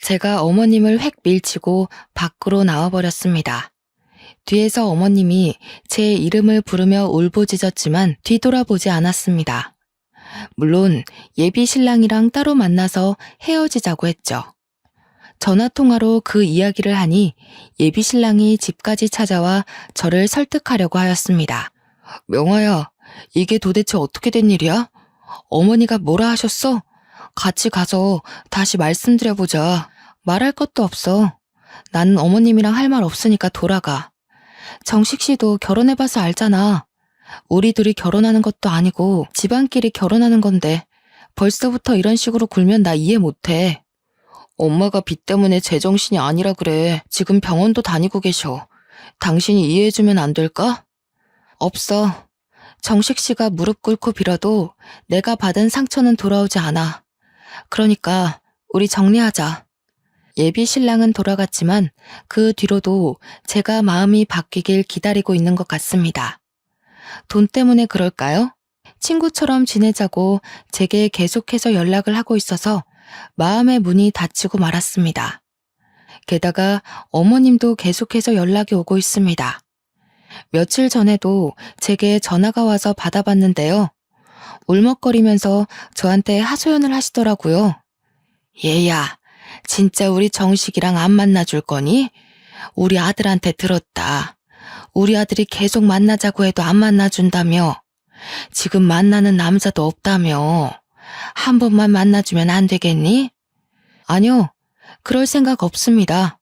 제가 어머님을 획 밀치고 밖으로 나와버렸습니다. 뒤에서 어머님이 제 이름을 부르며 울부짖었지만 뒤돌아보지 않았습니다. 물론 예비 신랑이랑 따로 만나서 헤어지자고 했죠. 전화통화로 그 이야기를 하니 예비 신랑이 집까지 찾아와 저를 설득하려고 하였습니다. 명화야, 이게 도대체 어떻게 된 일이야? 어머니가 뭐라 하셨어? 같이 가서 다시 말씀드려보자. 말할 것도 없어. 나는 어머님이랑 할 말 없으니까 돌아가. 정식 씨도 결혼해봐서 알잖아. 우리 둘이 결혼하는 것도 아니고 집안끼리 결혼하는 건데 벌써부터 이런 식으로 굴면 나 이해 못해. 엄마가 빚 때문에 제정신이 아니라 그래. 지금 병원도 다니고 계셔. 당신이 이해해주면 안 될까? 없어. 정식 씨가 무릎 꿇고 빌어도 내가 받은 상처는 돌아오지 않아. 그러니까 우리 정리하자. 예비 신랑은 돌아갔지만 그 뒤로도 제가 마음이 바뀌길 기다리고 있는 것 같습니다. 돈 때문에 그럴까요? 친구처럼 지내자고 제게 계속해서 연락을 하고 있어서 마음의 문이 닫히고 말았습니다. 게다가 어머님도 계속해서 연락이 오고 있습니다. 며칠 전에도 제게 전화가 와서 받아봤는데요. 울먹거리면서 저한테 하소연을 하시더라고요. 얘야, 진짜 우리 정식이랑 안 만나줄 거니? 우리 아들한테 들었다. 우리 아들이 계속 만나자고 해도 안 만나준다며. 지금 만나는 남자도 없다며. 한 번만 만나주면 안 되겠니? 아니요, 그럴 생각 없습니다.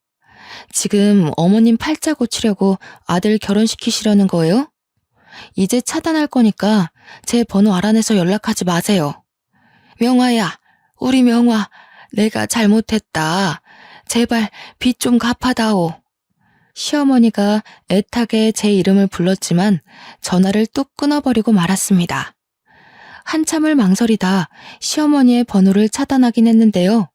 지금 어머님 팔자 고치려고 아들 결혼시키시려는 거예요? 이제 차단할 거니까 제 번호 알아내서 연락하지 마세요. 명화야, 우리 명화, 내가 잘못했다. 제발 빚 좀 갚아다오. 시어머니가 애타게 제 이름을 불렀지만 전화를 뚝 끊어버리고 말았습니다. 한참을 망설이다 시어머니의 번호를 차단하긴 했는데요.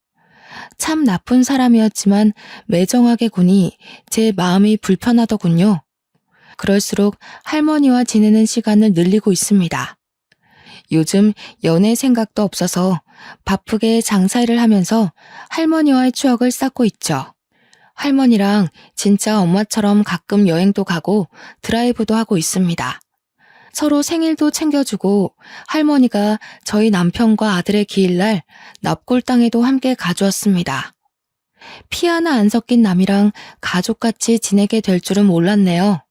참 나쁜 사람이었지만 매정하게 구니 제 마음이 불편하더군요. 그럴수록 할머니와 지내는 시간을 늘리고 있습니다. 요즘 연애 생각도 없어서 바쁘게 장사일을 하면서 할머니와의 추억을 쌓고 있죠. 할머니랑 진짜 엄마처럼 가끔 여행도 가고 드라이브도 하고 있습니다. 서로 생일도 챙겨주고 할머니가 저희 남편과 아들의 기일날 납골당에도 함께 가주었습니다. 피 하나 안 섞인 남이랑 가족같이 지내게 될 줄은 몰랐네요.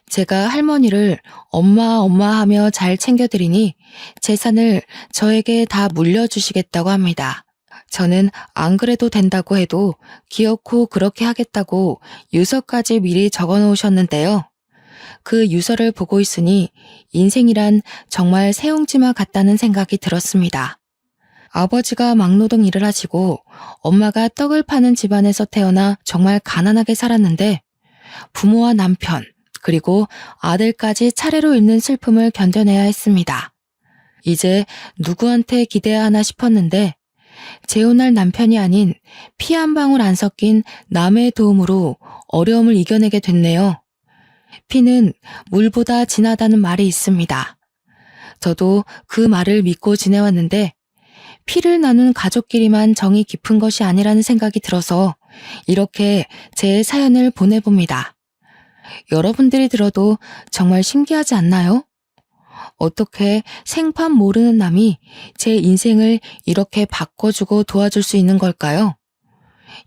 제가 할머니를 엄마 하며 잘 챙겨드리니 재산을 저에게 다 물려주시겠다고 합니다. 저는 안 그래도 된다고 해도 기어코 그렇게 하겠다고 유서까지 미리 적어 놓으셨는데요. 그 유서를 보고 있으니 인생이란 정말 새옹지마 같다는 생각이 들었습니다. 아버지가 막노동 일을 하시고 엄마가 떡을 파는 집안에서 태어나 정말 가난하게 살았는데 부모와 남편 그리고 아들까지 차례로 잃는 슬픔을 견뎌내야 했습니다. 이제 누구한테 기대야 하나 싶었는데 재혼할 남편이 아닌 피 한 방울 안 섞인 남의 도움으로 어려움을 이겨내게 됐네요. 피는 물보다 진하다는 말이 있습니다. 저도 그 말을 믿고 지내왔는데 피를 나눈 가족끼리만 정이 깊은 것이 아니라는 생각이 들어서 이렇게 제 사연을 보내봅니다. 여러분들이 들어도 정말 신기하지 않나요? 어떻게 생판 모르는 남이 제 인생을 이렇게 바꿔주고 도와줄 수 있는 걸까요?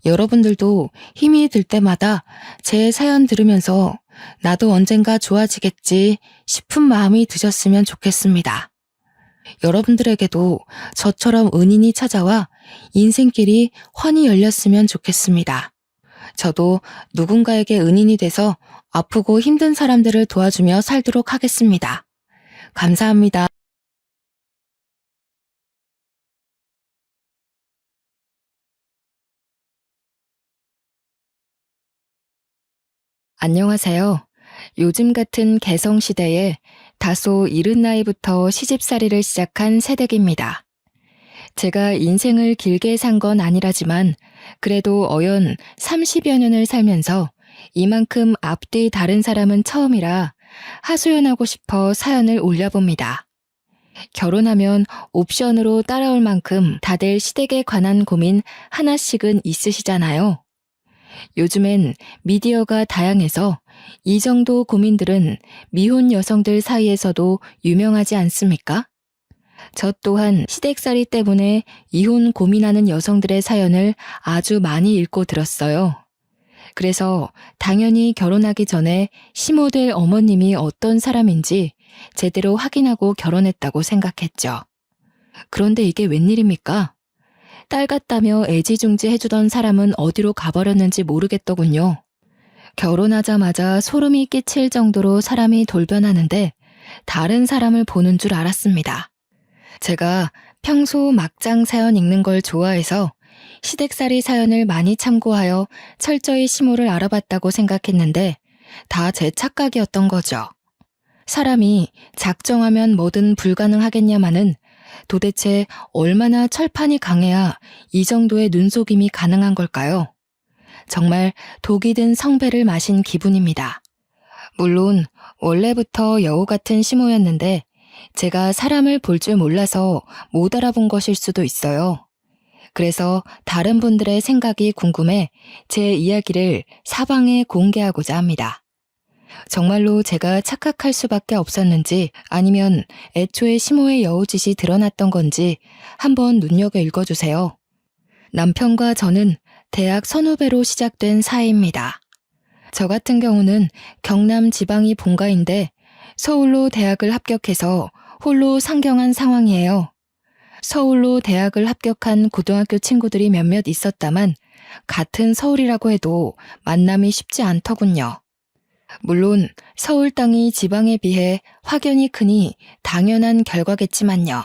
여러분들도 힘이 들 때마다 제 사연 들으면서 나도 언젠가 좋아지겠지 싶은 마음이 드셨으면 좋겠습니다. 여러분들에게도 저처럼 은인이 찾아와 인생길이 환히 열렸으면 좋겠습니다. 저도 누군가에게 은인이 돼서 아프고 힘든 사람들을 도와주며 살도록 하겠습니다. 감사합니다. 안녕하세요. 요즘 같은 개성시대에 다소 이른 나이부터 시집살이를 시작한 새댁입니다. 제가 인생을 길게 산 건 아니라지만 그래도 어연 30여 년을 살면서 이만큼 앞뒤 다른 사람은 처음이라 하소연하고 싶어 사연을 올려봅니다. 결혼하면 옵션으로 따라올 만큼 다들 시댁에 관한 고민 하나씩은 있으시잖아요. 요즘엔 미디어가 다양해서 이 정도 고민들은 미혼 여성들 사이에서도 유명하지 않습니까? 저 또한 시댁살이 때문에 이혼 고민하는 여성들의 사연을 아주 많이 읽고 들었어요. 그래서 당연히 결혼하기 전에 시모될 어머님이 어떤 사람인지 제대로 확인하고 결혼했다고 생각했죠. 그런데 이게 웬일입니까? 딸 같다며 애지중지 해주던 사람은 어디로 가버렸는지 모르겠더군요. 결혼하자마자 소름이 끼칠 정도로 사람이 돌변하는데 다른 사람을 보는 줄 알았습니다. 제가 평소 막장 사연 읽는 걸 좋아해서 시댁살이 사연을 많이 참고하여 철저히 시모를 알아봤다고 생각했는데 다 제 착각이었던 거죠. 사람이 작정하면 뭐든 불가능하겠냐마는 도대체 얼마나 철판이 강해야 이 정도의 눈속임이 가능한 걸까요? 정말 독이 든 성배를 마신 기분입니다. 물론 원래부터 여우 같은 시모였는데 제가 사람을 볼 줄 몰라서 못 알아본 것일 수도 있어요. 그래서 다른 분들의 생각이 궁금해 제 이야기를 사방에 공개하고자 합니다. 정말로 제가 착각할 수밖에 없었는지 아니면 애초에 시모의 여우짓이 드러났던 건지 한번 눈여겨 읽어주세요. 남편과 저는 대학 선후배로 시작된 사이입니다. 저 같은 경우는 경남 지방이 본가인데 서울로 대학을 합격해서 홀로 상경한 상황이에요. 서울로 대학을 합격한 고등학교 친구들이 몇몇 있었다만 같은 서울이라고 해도 만남이 쉽지 않더군요. 물론 서울 땅이 지방에 비해 확연히 크니 당연한 결과겠지만요.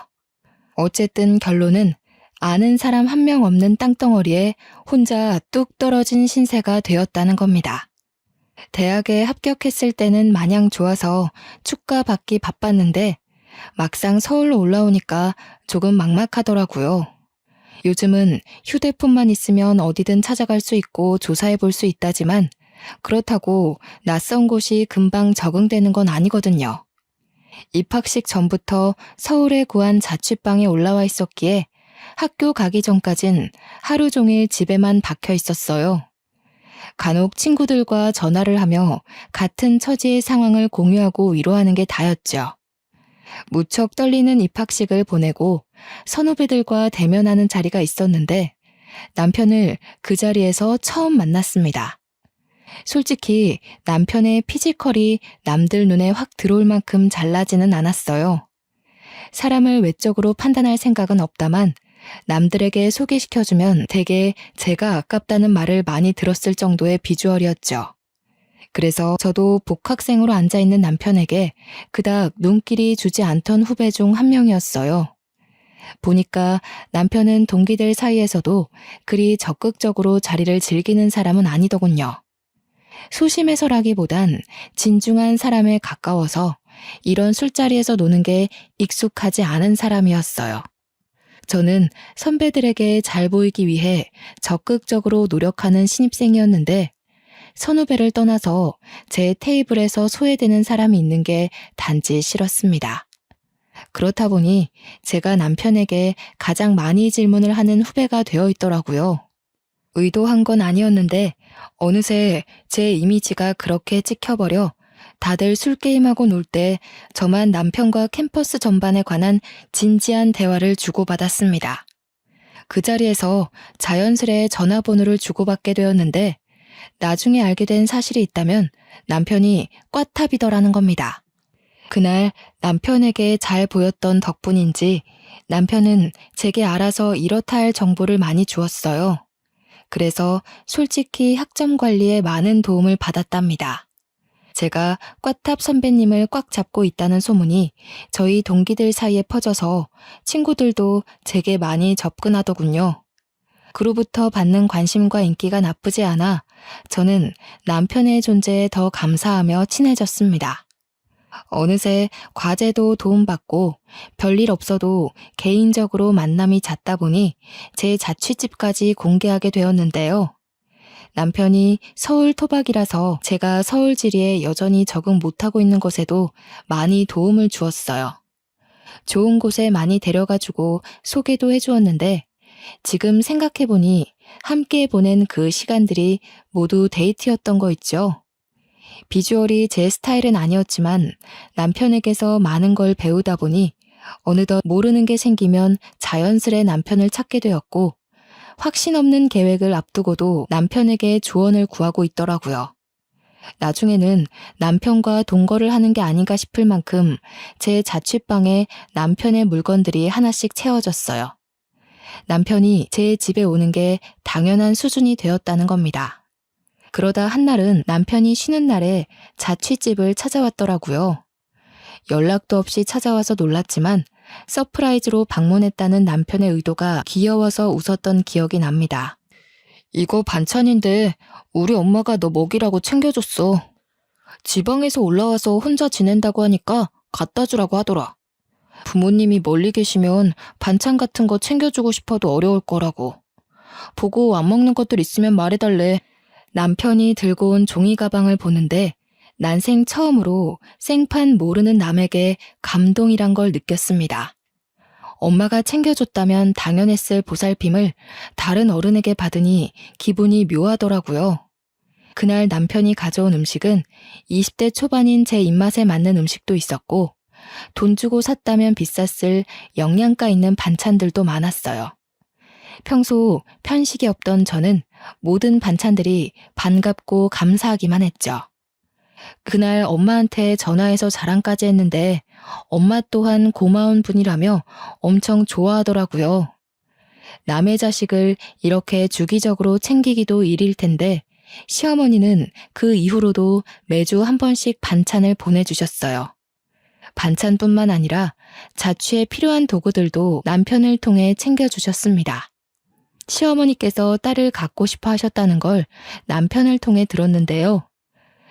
어쨌든 결론은 아는 사람 한 명 없는 땅덩어리에 혼자 뚝 떨어진 신세가 되었다는 겁니다. 대학에 합격했을 때는 마냥 좋아서 축가받기 바빴는데 막상 서울로 올라오니까 조금 막막하더라고요. 요즘은 휴대폰만 있으면 어디든 찾아갈 수 있고 조사해 볼 수 있다지만 그렇다고 낯선 곳이 금방 적응되는 건 아니거든요. 입학식 전부터 서울에 구한 자취방에 올라와 있었기에 학교 가기 전까진 하루 종일 집에만 박혀 있었어요. 간혹 친구들과 전화를 하며 같은 처지의 상황을 공유하고 위로하는 게 다였죠. 무척 떨리는 입학식을 보내고 선후배들과 대면하는 자리가 있었는데 남편을 그 자리에서 처음 만났습니다. 솔직히 남편의 피지컬이 남들 눈에 확 들어올 만큼 잘나지는 않았어요. 사람을 외적으로 판단할 생각은 없다만 남들에게 소개시켜주면 되게 제가 아깝다는 말을 많이 들었을 정도의 비주얼이었죠. 그래서 저도 복학생으로 앉아있는 남편에게 그닥 눈길이 주지 않던 후배 중 한 명이었어요. 보니까 남편은 동기들 사이에서도 그리 적극적으로 자리를 즐기는 사람은 아니더군요. 소심해서라기보단 진중한 사람에 가까워서 이런 술자리에서 노는 게 익숙하지 않은 사람이었어요. 저는 선배들에게 잘 보이기 위해 적극적으로 노력하는 신입생이었는데 선후배를 떠나서 제 테이블에서 소외되는 사람이 있는 게 단지 싫었습니다. 그렇다 보니 제가 남편에게 가장 많이 질문을 하는 후배가 되어 있더라고요. 의도한 건 아니었는데 어느새 제 이미지가 그렇게 찍혀버려 다들 술게임하고 놀 때 저만 남편과 캠퍼스 전반에 관한 진지한 대화를 주고받았습니다. 그 자리에서 자연스레 전화번호를 주고받게 되었는데 나중에 알게 된 사실이 있다면 남편이 꽈탑이더라는 겁니다. 그날 남편에게 잘 보였던 덕분인지 남편은 제게 알아서 이렇다 할 정보를 많이 주었어요. 그래서 솔직히 학점 관리에 많은 도움을 받았답니다. 제가 꽈탑 선배님을 꽉 잡고 있다는 소문이 저희 동기들 사이에 퍼져서 친구들도 제게 많이 접근하더군요. 그로부터 받는 관심과 인기가 나쁘지 않아 저는 남편의 존재에 더 감사하며 친해졌습니다. 어느새 과제도 도움받고 별일 없어도 개인적으로 만남이 잦다 보니 제 자취집까지 공개하게 되었는데요. 남편이 서울 토박이라서 제가 서울 지리에 여전히 적응 못하고 있는 것에도 많이 도움을 주었어요. 좋은 곳에 많이 데려가주고 소개도 해주었는데 지금 생각해보니 함께 보낸 그 시간들이 모두 데이트였던 거 있죠. 비주얼이 제 스타일은 아니었지만 남편에게서 많은 걸 배우다 보니 어느덧 모르는 게 생기면 자연스레 남편을 찾게 되었고, 확신 없는 계획을 앞두고도 남편에게 조언을 구하고 있더라고요. 나중에는 남편과 동거를 하는 게 아닌가 싶을 만큼 제 자취방에 남편의 물건들이 하나씩 채워졌어요. 남편이 제 집에 오는 게 당연한 수준이 되었다는 겁니다. 그러다 한날은 남편이 쉬는 날에 자취집을 찾아왔더라고요. 연락도 없이 찾아와서 놀랐지만 서프라이즈로 방문했다는 남편의 의도가 귀여워서 웃었던 기억이 납니다. 이거 반찬인데 우리 엄마가 너 먹이라고 챙겨줬어. 지방에서 올라와서 혼자 지낸다고 하니까 갖다 주라고 하더라. 부모님이 멀리 계시면 반찬 같은 거 챙겨주고 싶어도 어려울 거라고. 보고 안 먹는 것들 있으면 말해달래. 남편이 들고 온 종이 가방을 보는데 난생 처음으로 생판 모르는 남에게 감동이란 걸 느꼈습니다. 엄마가 챙겨줬다면 당연했을 보살핌을 다른 어른에게 받으니 기분이 묘하더라고요. 그날 남편이 가져온 음식은 20대 초반인 제 입맛에 맞는 음식도 있었고, 돈 주고 샀다면 비쌌을 영양가 있는 반찬들도 많았어요. 평소 편식이 없던 저는 모든 반찬들이 반갑고 감사하기만 했죠. 그날 엄마한테 전화해서 자랑까지 했는데 엄마 또한 고마운 분이라며 엄청 좋아하더라고요. 남의 자식을 이렇게 주기적으로 챙기기도 일일 텐데 시어머니는 그 이후로도 매주 한 번씩 반찬을 보내주셨어요. 반찬뿐만 아니라 자취에 필요한 도구들도 남편을 통해 챙겨주셨습니다. 시어머니께서 딸을 갖고 싶어 하셨다는 걸 남편을 통해 들었는데요.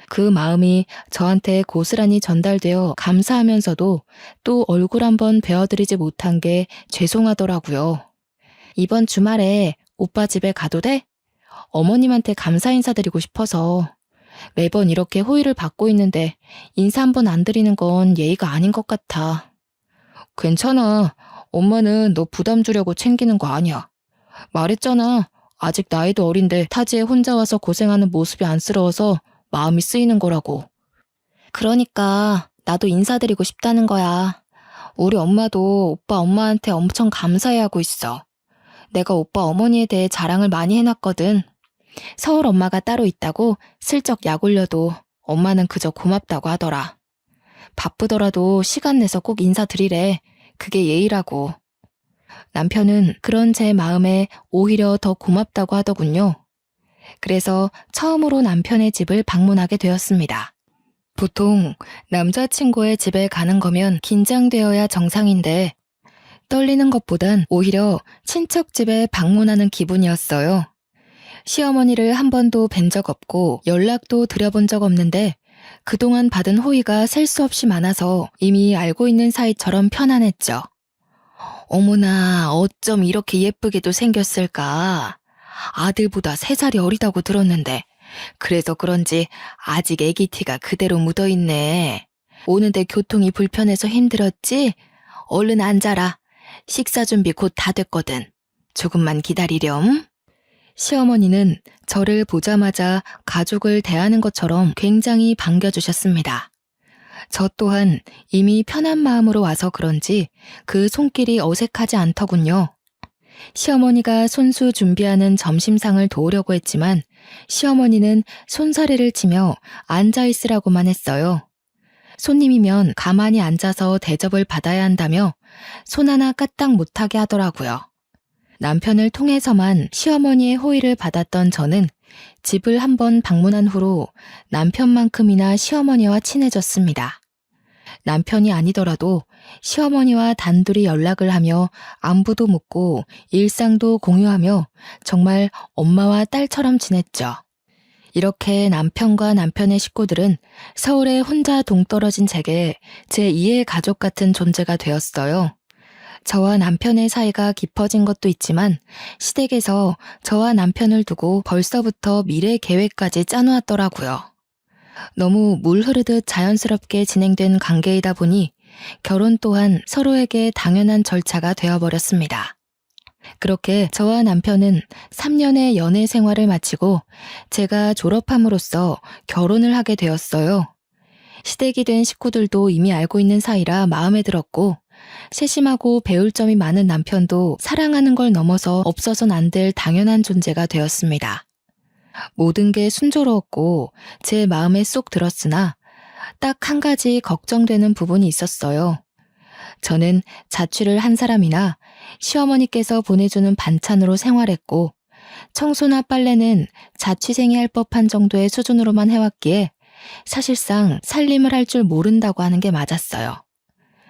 그 마음이 저한테 고스란히 전달되어 감사하면서도 또 얼굴 한번 뵈어드리지 못한 게 죄송하더라고요. 이번 주말에 오빠 집에 가도 돼? 어머님한테 감사 인사드리고 싶어서. 매번 이렇게 호의를 받고 있는데 인사 한번 안 드리는 건 예의가 아닌 것 같아. 괜찮아. 엄마는 너 부담 주려고 챙기는 거 아니야. 말했잖아. 아직 나이도 어린데 타지에 혼자 와서 고생하는 모습이 안쓰러워서 마음이 쓰이는 거라고. 그러니까 나도 인사드리고 싶다는 거야. 우리 엄마도 오빠 엄마한테 엄청 감사해하고 있어. 내가 오빠 어머니에 대해 자랑을 많이 해놨거든. 서울 엄마가 따로 있다고 슬쩍 약 올려도 엄마는 그저 고맙다고 하더라. 바쁘더라도 시간 내서 꼭 인사드리래. 그게 예의라고. 남편은 그런 제 마음에 오히려 더 고맙다고 하더군요. 그래서 처음으로 남편의 집을 방문하게 되었습니다. 보통 남자친구의 집에 가는 거면 긴장되어야 정상인데 떨리는 것보단 오히려 친척 집에 방문하는 기분이었어요. 시어머니를 한 번도 뵌 적 없고 연락도 드려본 적 없는데 그동안 받은 호의가 셀 수 없이 많아서 이미 알고 있는 사이처럼 편안했죠. 어머나, 어쩜 이렇게 예쁘게도 생겼을까. 아들보다 3살이 어리다고 들었는데 그래서 그런지 아직 애기 티가 그대로 묻어있네. 오는데 교통이 불편해서 힘들었지? 얼른 앉아라. 식사 준비 곧 다 됐거든. 조금만 기다리렴. 시어머니는 저를 보자마자 가족을 대하는 것처럼 굉장히 반겨주셨습니다. 저 또한 이미 편한 마음으로 와서 그런지 그 손길이 어색하지 않더군요. 시어머니가 손수 준비하는 점심상을 도우려고 했지만 시어머니는 손사래를 치며 앉아있으라고만 했어요. 손님이면 가만히 앉아서 대접을 받아야 한다며 손 하나 까딱 못하게 하더라고요. 남편을 통해서만 시어머니의 호의를 받았던 저는 집을 한번 방문한 후로 남편만큼이나 시어머니와 친해졌습니다. 남편이 아니더라도 시어머니와 단둘이 연락을 하며 안부도 묻고 일상도 공유하며 정말 엄마와 딸처럼 지냈죠. 이렇게 남편과 남편의 식구들은 서울에 혼자 동떨어진 제게 제2의 가족 같은 존재가 되었어요. 저와 남편의 사이가 깊어진 것도 있지만 시댁에서 저와 남편을 두고 벌써부터 미래 계획까지 짜놓았더라고요. 너무 물 흐르듯 자연스럽게 진행된 관계이다 보니 결혼 또한 서로에게 당연한 절차가 되어버렸습니다. 그렇게 저와 남편은 3년의 연애 생활을 마치고 제가 졸업함으로써 결혼을 하게 되었어요. 시댁이 된 식구들도 이미 알고 있는 사이라 마음에 들었고 세심하고 배울 점이 많은 남편도 사랑하는 걸 넘어서 없어선 안 될 당연한 존재가 되었습니다. 모든 게 순조로웠고 제 마음에 쏙 들었으나 딱 한 가지 걱정되는 부분이 있었어요. 저는 자취를 한 사람이나 시어머니께서 보내주는 반찬으로 생활했고 청소나 빨래는 자취생이 할 법한 정도의 수준으로만 해왔기에 사실상 살림을 할 줄 모른다고 하는 게 맞았어요.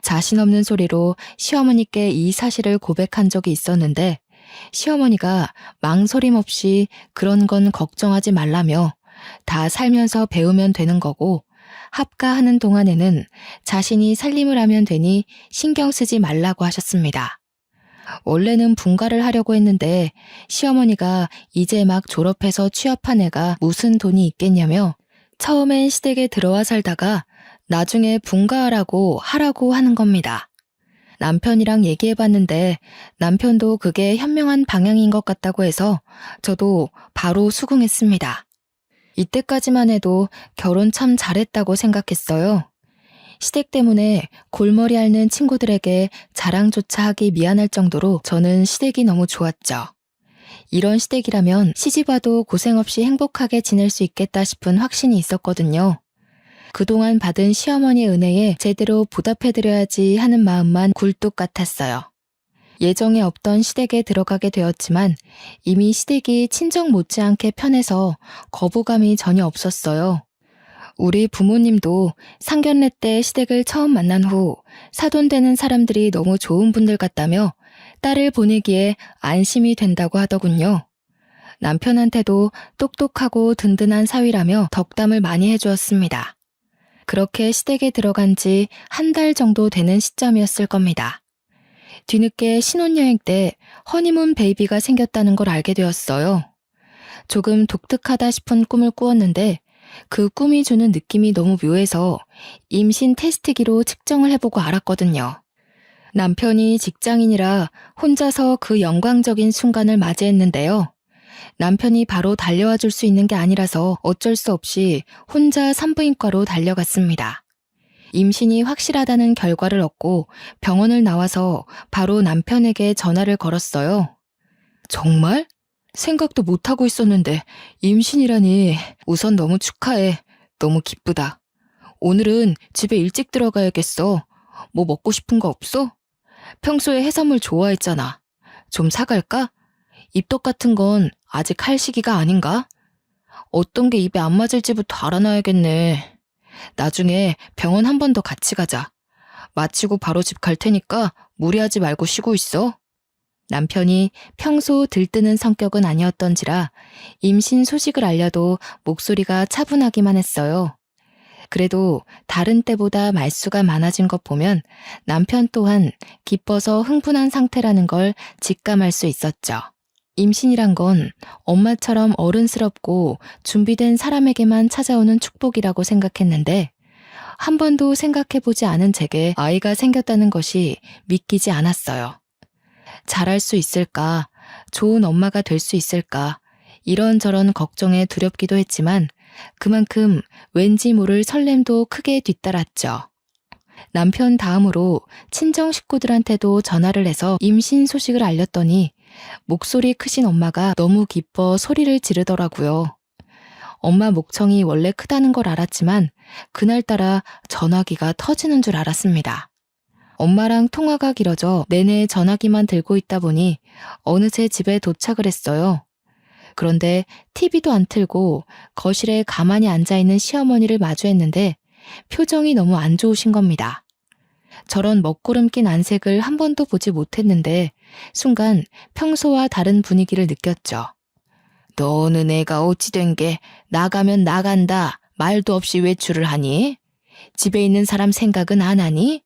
자신 없는 소리로 시어머니께 이 사실을 고백한 적이 있었는데 시어머니가 망설임 없이 그런 건 걱정하지 말라며 다 살면서 배우면 되는 거고 합가하는 동안에는 자신이 살림을 하면 되니 신경 쓰지 말라고 하셨습니다. 원래는 분가를 하려고 했는데 시어머니가 이제 막 졸업해서 취업한 애가 무슨 돈이 있겠냐며 처음엔 시댁에 들어와 살다가 나중에 분가하라고 하라고 하는 겁니다. 남편이랑 얘기해봤는데 남편도 그게 현명한 방향인 것 같다고 해서 저도 바로 수긍했습니다. 이때까지만 해도 결혼 참 잘했다고 생각했어요. 시댁 때문에 골머리 앓는 친구들에게 자랑조차 하기 미안할 정도로 저는 시댁이 너무 좋았죠. 이런 시댁이라면 시집와도 고생 없이 행복하게 지낼 수 있겠다 싶은 확신이 있었거든요. 그동안 받은 시어머니의 은혜에 제대로 보답해드려야지 하는 마음만 굴뚝 같았어요. 예정에 없던 시댁에 들어가게 되었지만 이미 시댁이 친정 못지않게 편해서 거부감이 전혀 없었어요. 우리 부모님도 상견례 때 시댁을 처음 만난 후 사돈되는 사람들이 너무 좋은 분들 같다며 딸을 보내기에 안심이 된다고 하더군요. 남편한테도 똑똑하고 든든한 사위라며 덕담을 많이 해주었습니다. 그렇게 시댁에 들어간 지 한 달 정도 되는 시점이었을 겁니다. 뒤늦게 신혼여행 때 허니문 베이비가 생겼다는 걸 알게 되었어요. 조금 독특하다 싶은 꿈을 꾸었는데 그 꿈이 주는 느낌이 너무 묘해서 임신 테스트기로 측정을 해보고 알았거든요. 남편이 직장인이라 혼자서 그 영광적인 순간을 맞이했는데요. 남편이 바로 달려와 줄 수 있는 게 아니라서 어쩔 수 없이 혼자 산부인과로 달려갔습니다. 임신이 확실하다는 결과를 얻고 병원을 나와서 바로 남편에게 전화를 걸었어요. 정말? 생각도 못하고 있었는데 임신이라니. 우선 너무 축하해. 너무 기쁘다. 오늘은 집에 일찍 들어가야겠어. 뭐 먹고 싶은 거 없어? 평소에 해산물 좋아했잖아. 좀 사갈까? 입덧 같은 건 아직 할 시기가 아닌가? 어떤 게 입에 안 맞을지부터 알아놔야겠네. 나중에 병원 한 번 더 같이 가자. 마치고 바로 집 갈 테니까 무리하지 말고 쉬고 있어. 남편이 평소 들뜨는 성격은 아니었던지라 임신 소식을 알려도 목소리가 차분하기만 했어요. 그래도 다른 때보다 말수가 많아진 것 보면 남편 또한 기뻐서 흥분한 상태라는 걸 직감할 수 있었죠. 임신이란 건 엄마처럼 어른스럽고 준비된 사람에게만 찾아오는 축복이라고 생각했는데 한 번도 생각해보지 않은 제게 아이가 생겼다는 것이 믿기지 않았어요. 잘할 수 있을까? 좋은 엄마가 될 수 있을까? 이런저런 걱정에 두렵기도 했지만 그만큼 왠지 모를 설렘도 크게 뒤따랐죠. 남편 다음으로 친정 식구들한테도 전화를 해서 임신 소식을 알렸더니 목소리 크신 엄마가 너무 기뻐 소리를 지르더라고요. 엄마 목청이 원래 크다는 걸 알았지만 그날따라 전화기가 터지는 줄 알았습니다. 엄마랑 통화가 길어져 내내 전화기만 들고 있다 보니 어느새 집에 도착을 했어요. 그런데 TV도 안 틀고 거실에 가만히 앉아있는 시어머니를 마주했는데 표정이 너무 안 좋으신 겁니다. 저런 먹구름 낀 안색을 한 번도 보지 못했는데 순간 평소와 다른 분위기를 느꼈죠. 너는 애가 어찌 된 게 나가면 나간다 말도 없이 외출을 하니? 집에 있는 사람 생각은 안 하니?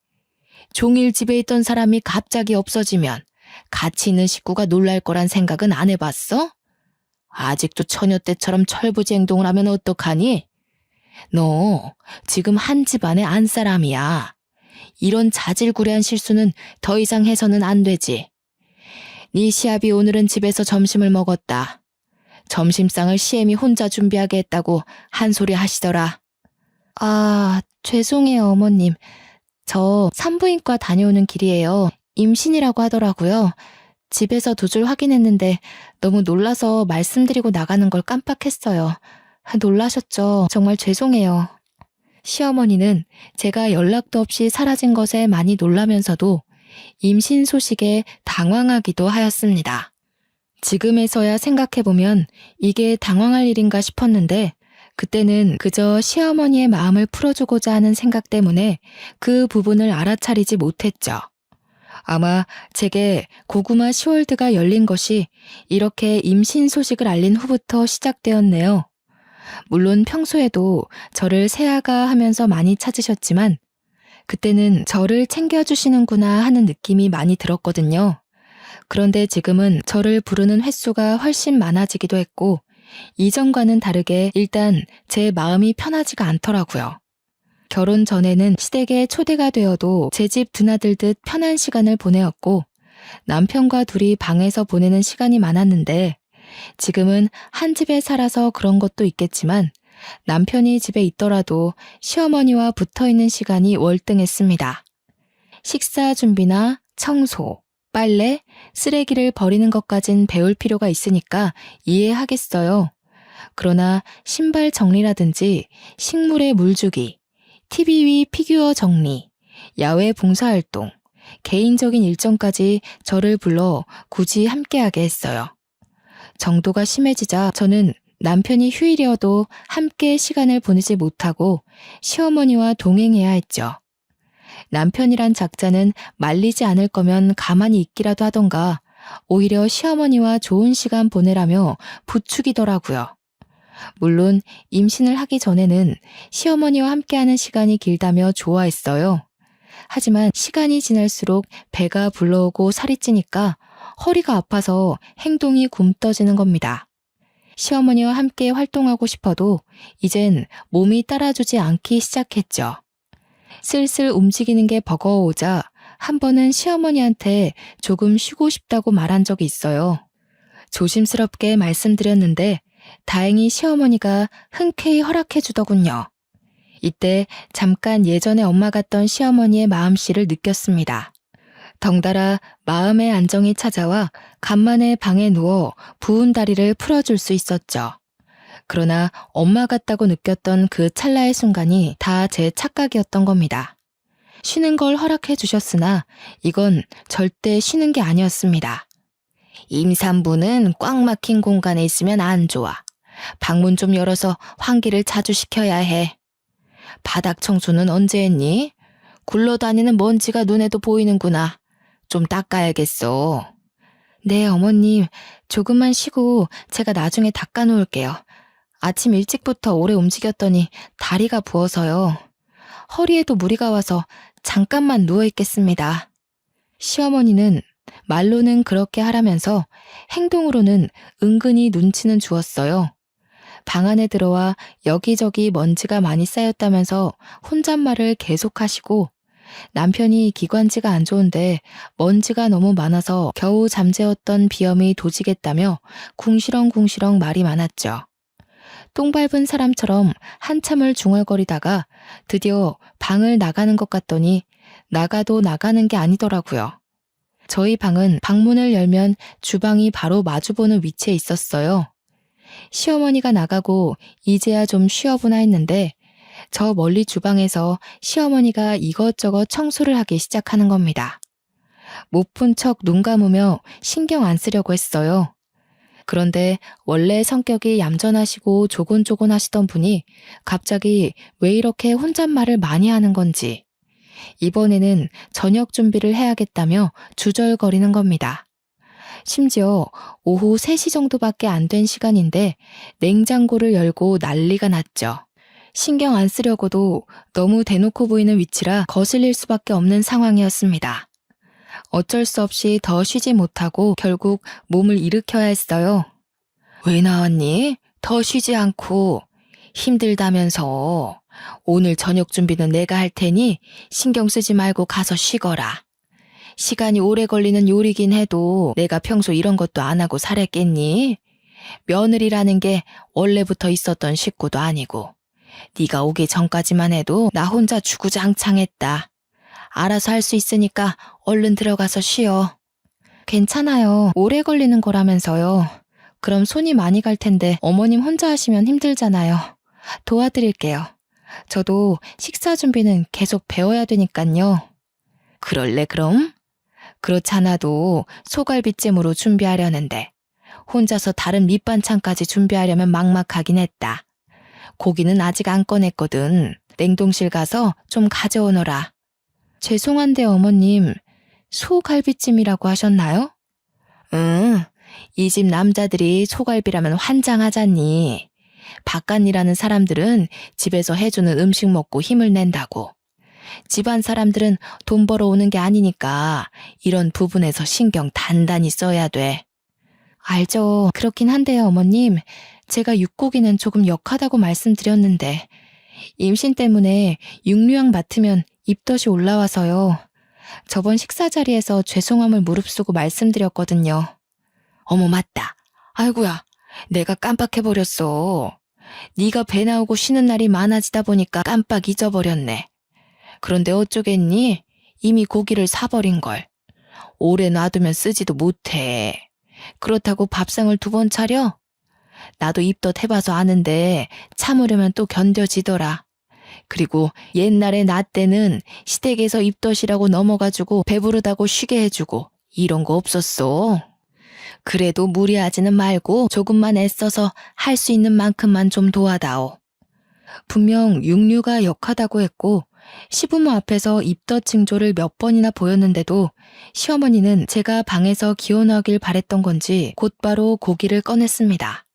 종일 집에 있던 사람이 갑자기 없어지면 같이 있는 식구가 놀랄 거란 생각은 안 해봤어? 아직도 처녀 때처럼 철부지 행동을 하면 어떡하니? 너 지금 한 집안의 안 사람이야. 이런 자질구레한 실수는 더 이상 해서는 안 되지. 네 시아비 오늘은 집에서 점심을 먹었다. 점심상을 시엠이 혼자 준비하게 했다고 한 소리 하시더라. 아, 죄송해요, 어머님. 저 산부인과 다녀오는 길이에요. 임신이라고 하더라고요. 집에서 2줄 확인했는데 너무 놀라서 말씀드리고 나가는 걸 깜빡했어요. 놀라셨죠? 정말 죄송해요. 시어머니는 제가 연락도 없이 사라진 것에 많이 놀라면서도 임신 소식에 당황하기도 하였습니다. 지금에서야 생각해보면 이게 당황할 일인가 싶었는데 그때는 그저 시어머니의 마음을 풀어주고자 하는 생각 때문에 그 부분을 알아차리지 못했죠. 아마 제게 고구마 시월드가 열린 것이 이렇게 임신 소식을 알린 후부터 시작되었네요. 물론 평소에도 저를 새아가 하면서 많이 찾으셨지만 그때는 저를 챙겨주시는구나 하는 느낌이 많이 들었거든요. 그런데 지금은 저를 부르는 횟수가 훨씬 많아지기도 했고 이전과는 다르게 일단 제 마음이 편하지가 않더라고요. 결혼 전에는 시댁에 초대가 되어도 제 집 드나들듯 편한 시간을 보내었고 남편과 둘이 방에서 보내는 시간이 많았는데 지금은 한 집에 살아서 그런 것도 있겠지만 남편이 집에 있더라도 시어머니와 붙어있는 시간이 월등했습니다. 식사 준비나 청소, 빨래, 쓰레기를 버리는 것까진 배울 필요가 있으니까 이해하겠어요. 그러나 신발 정리라든지 식물에 물 주기, TV 위 피규어 정리, 야외 봉사활동, 개인적인 일정까지 저를 불러 굳이 함께하게 했어요. 정도가 심해지자 저는 남편이 휴일이어도 함께 시간을 보내지 못하고 시어머니와 동행해야 했죠. 남편이란 작자는 말리지 않을 거면 가만히 있기라도 하던가 오히려 시어머니와 좋은 시간 보내라며 부추기더라고요. 물론 임신을 하기 전에는 시어머니와 함께하는 시간이 길다며 좋아했어요. 하지만 시간이 지날수록 배가 불러오고 살이 찌니까 허리가 아파서 행동이 굼떠지는 겁니다. 시어머니와 함께 활동하고 싶어도 이젠 몸이 따라주지 않기 시작했죠. 슬슬 움직이는 게 버거워오자 한 번은 시어머니한테 조금 쉬고 싶다고 말한 적이 있어요. 조심스럽게 말씀드렸는데 다행히 시어머니가 흔쾌히 허락해 주더군요. 이때 잠깐 예전에 엄마 같던 시어머니의 마음씨를 느꼈습니다. 덩달아 마음의 안정이 찾아와 간만에 방에 누워 부은 다리를 풀어줄 수 있었죠. 그러나 엄마 같다고 느꼈던 그 찰나의 순간이 다 제 착각이었던 겁니다. 쉬는 걸 허락해 주셨으나 이건 절대 쉬는 게 아니었습니다. 임산부는 꽉 막힌 공간에 있으면 안 좋아. 방문 좀 열어서 환기를 자주 시켜야 해. 바닥 청소는 언제 했니? 굴러다니는 먼지가 눈에도 보이는구나. 좀 닦아야겠어. 네, 어머님. 조금만 쉬고 제가 나중에 닦아놓을게요. 아침 일찍부터 오래 움직였더니 다리가 부어서요. 허리에도 무리가 와서 잠깐만 누워있겠습니다. 시어머니는 말로는 그렇게 하라면서 행동으로는 은근히 눈치는 주었어요. 방 안에 들어와 여기저기 먼지가 많이 쌓였다면서 혼잣말을 계속하시고 남편이 기관지가 안 좋은데 먼지가 너무 많아서 겨우 잠재웠던 비염이 도지겠다며 궁시렁궁시렁 말이 많았죠. 똥 밟은 사람처럼 한참을 중얼거리다가 드디어 방을 나가는 것 같더니 나가도 나가는 게 아니더라고요. 저희 방은 방문을 열면 주방이 바로 마주보는 위치에 있었어요. 시어머니가 나가고 이제야 좀 쉬어보나 했는데 저 멀리 주방에서 시어머니가 이것저것 청소를 하기 시작하는 겁니다. 못 푼 척 눈 감으며 신경 안 쓰려고 했어요. 그런데 원래 성격이 얌전하시고 조곤조곤하시던 분이 갑자기 왜 이렇게 혼잣말을 많이 하는 건지 이번에는 저녁 준비를 해야겠다며 주절거리는 겁니다. 심지어 오후 3시 정도밖에 안 된 시간인데 냉장고를 열고 난리가 났죠. 신경 안 쓰려고도 너무 대놓고 보이는 위치라 거슬릴 수밖에 없는 상황이었습니다. 어쩔 수 없이 더 쉬지 못하고 결국 몸을 일으켜야 했어요. 왜 나왔니? 더 쉬지 않고. 힘들다면서. 오늘 저녁 준비는 내가 할 테니 신경 쓰지 말고 가서 쉬거라. 시간이 오래 걸리는 요리긴 해도 내가 평소 이런 것도 안 하고 살았겠니? 며느리라는 게 원래부터 있었던 식구도 아니고 네가 오기 전까지만 해도 나 혼자 주구장창했다. 알아서 할 수 있으니까 얼른 들어가서 쉬어. 괜찮아요. 오래 걸리는 거라면서요. 그럼 손이 많이 갈 텐데 어머님 혼자 하시면 힘들잖아요. 도와드릴게요. 저도 식사 준비는 계속 배워야 되니깐요. 그럴래 그럼? 그렇지 않아도 소갈비찜으로 준비하려는데 혼자서 다른 밑반찬까지 준비하려면 막막하긴 했다. 고기는 아직 안 꺼냈거든. 냉동실 가서 좀 가져오너라. 죄송한데 어머님, 소갈비찜이라고 하셨나요? 응, 이 집 남자들이 소갈비라면 환장하잖니. 바깥 일하는 사람들은 집에서 해주는 음식 먹고 힘을 낸다고. 집안 사람들은 돈 벌어오는 게 아니니까 이런 부분에서 신경 단단히 써야 돼. 알죠. 그렇긴 한데요, 어머님. 제가 육고기는 조금 역하다고 말씀드렸는데 임신 때문에 육류양 맡으면 입덧이 올라와서요. 저번 식사 자리에서 죄송함을 무릅쓰고 말씀드렸거든요. 어머 맞다. 아이고야, 내가 깜빡해버렸어. 네가 배 나오고 쉬는 날이 많아지다 보니까 깜빡 잊어버렸네. 그런데 어쩌겠니? 이미 고기를 사버린걸. 오래 놔두면 쓰지도 못해. 그렇다고 밥상을 2번 차려? 나도 입덧 해봐서 아는데 참으려면 또 견뎌지더라. 그리고 옛날에 나 때는 시댁에서 입덧이라고 넘어가지고 배부르다고 쉬게 해주고 이런 거 없었어. 그래도 무리하지는 말고 조금만 애써서 할 수 있는 만큼만 좀 도와다오. 분명 육류가 역하다고 했고 시부모 앞에서 입덧 징조를 몇 번이나 보였는데도 시어머니는 제가 방에서 기원하길 바랬던 건지 곧바로 고기를 꺼냈습니다.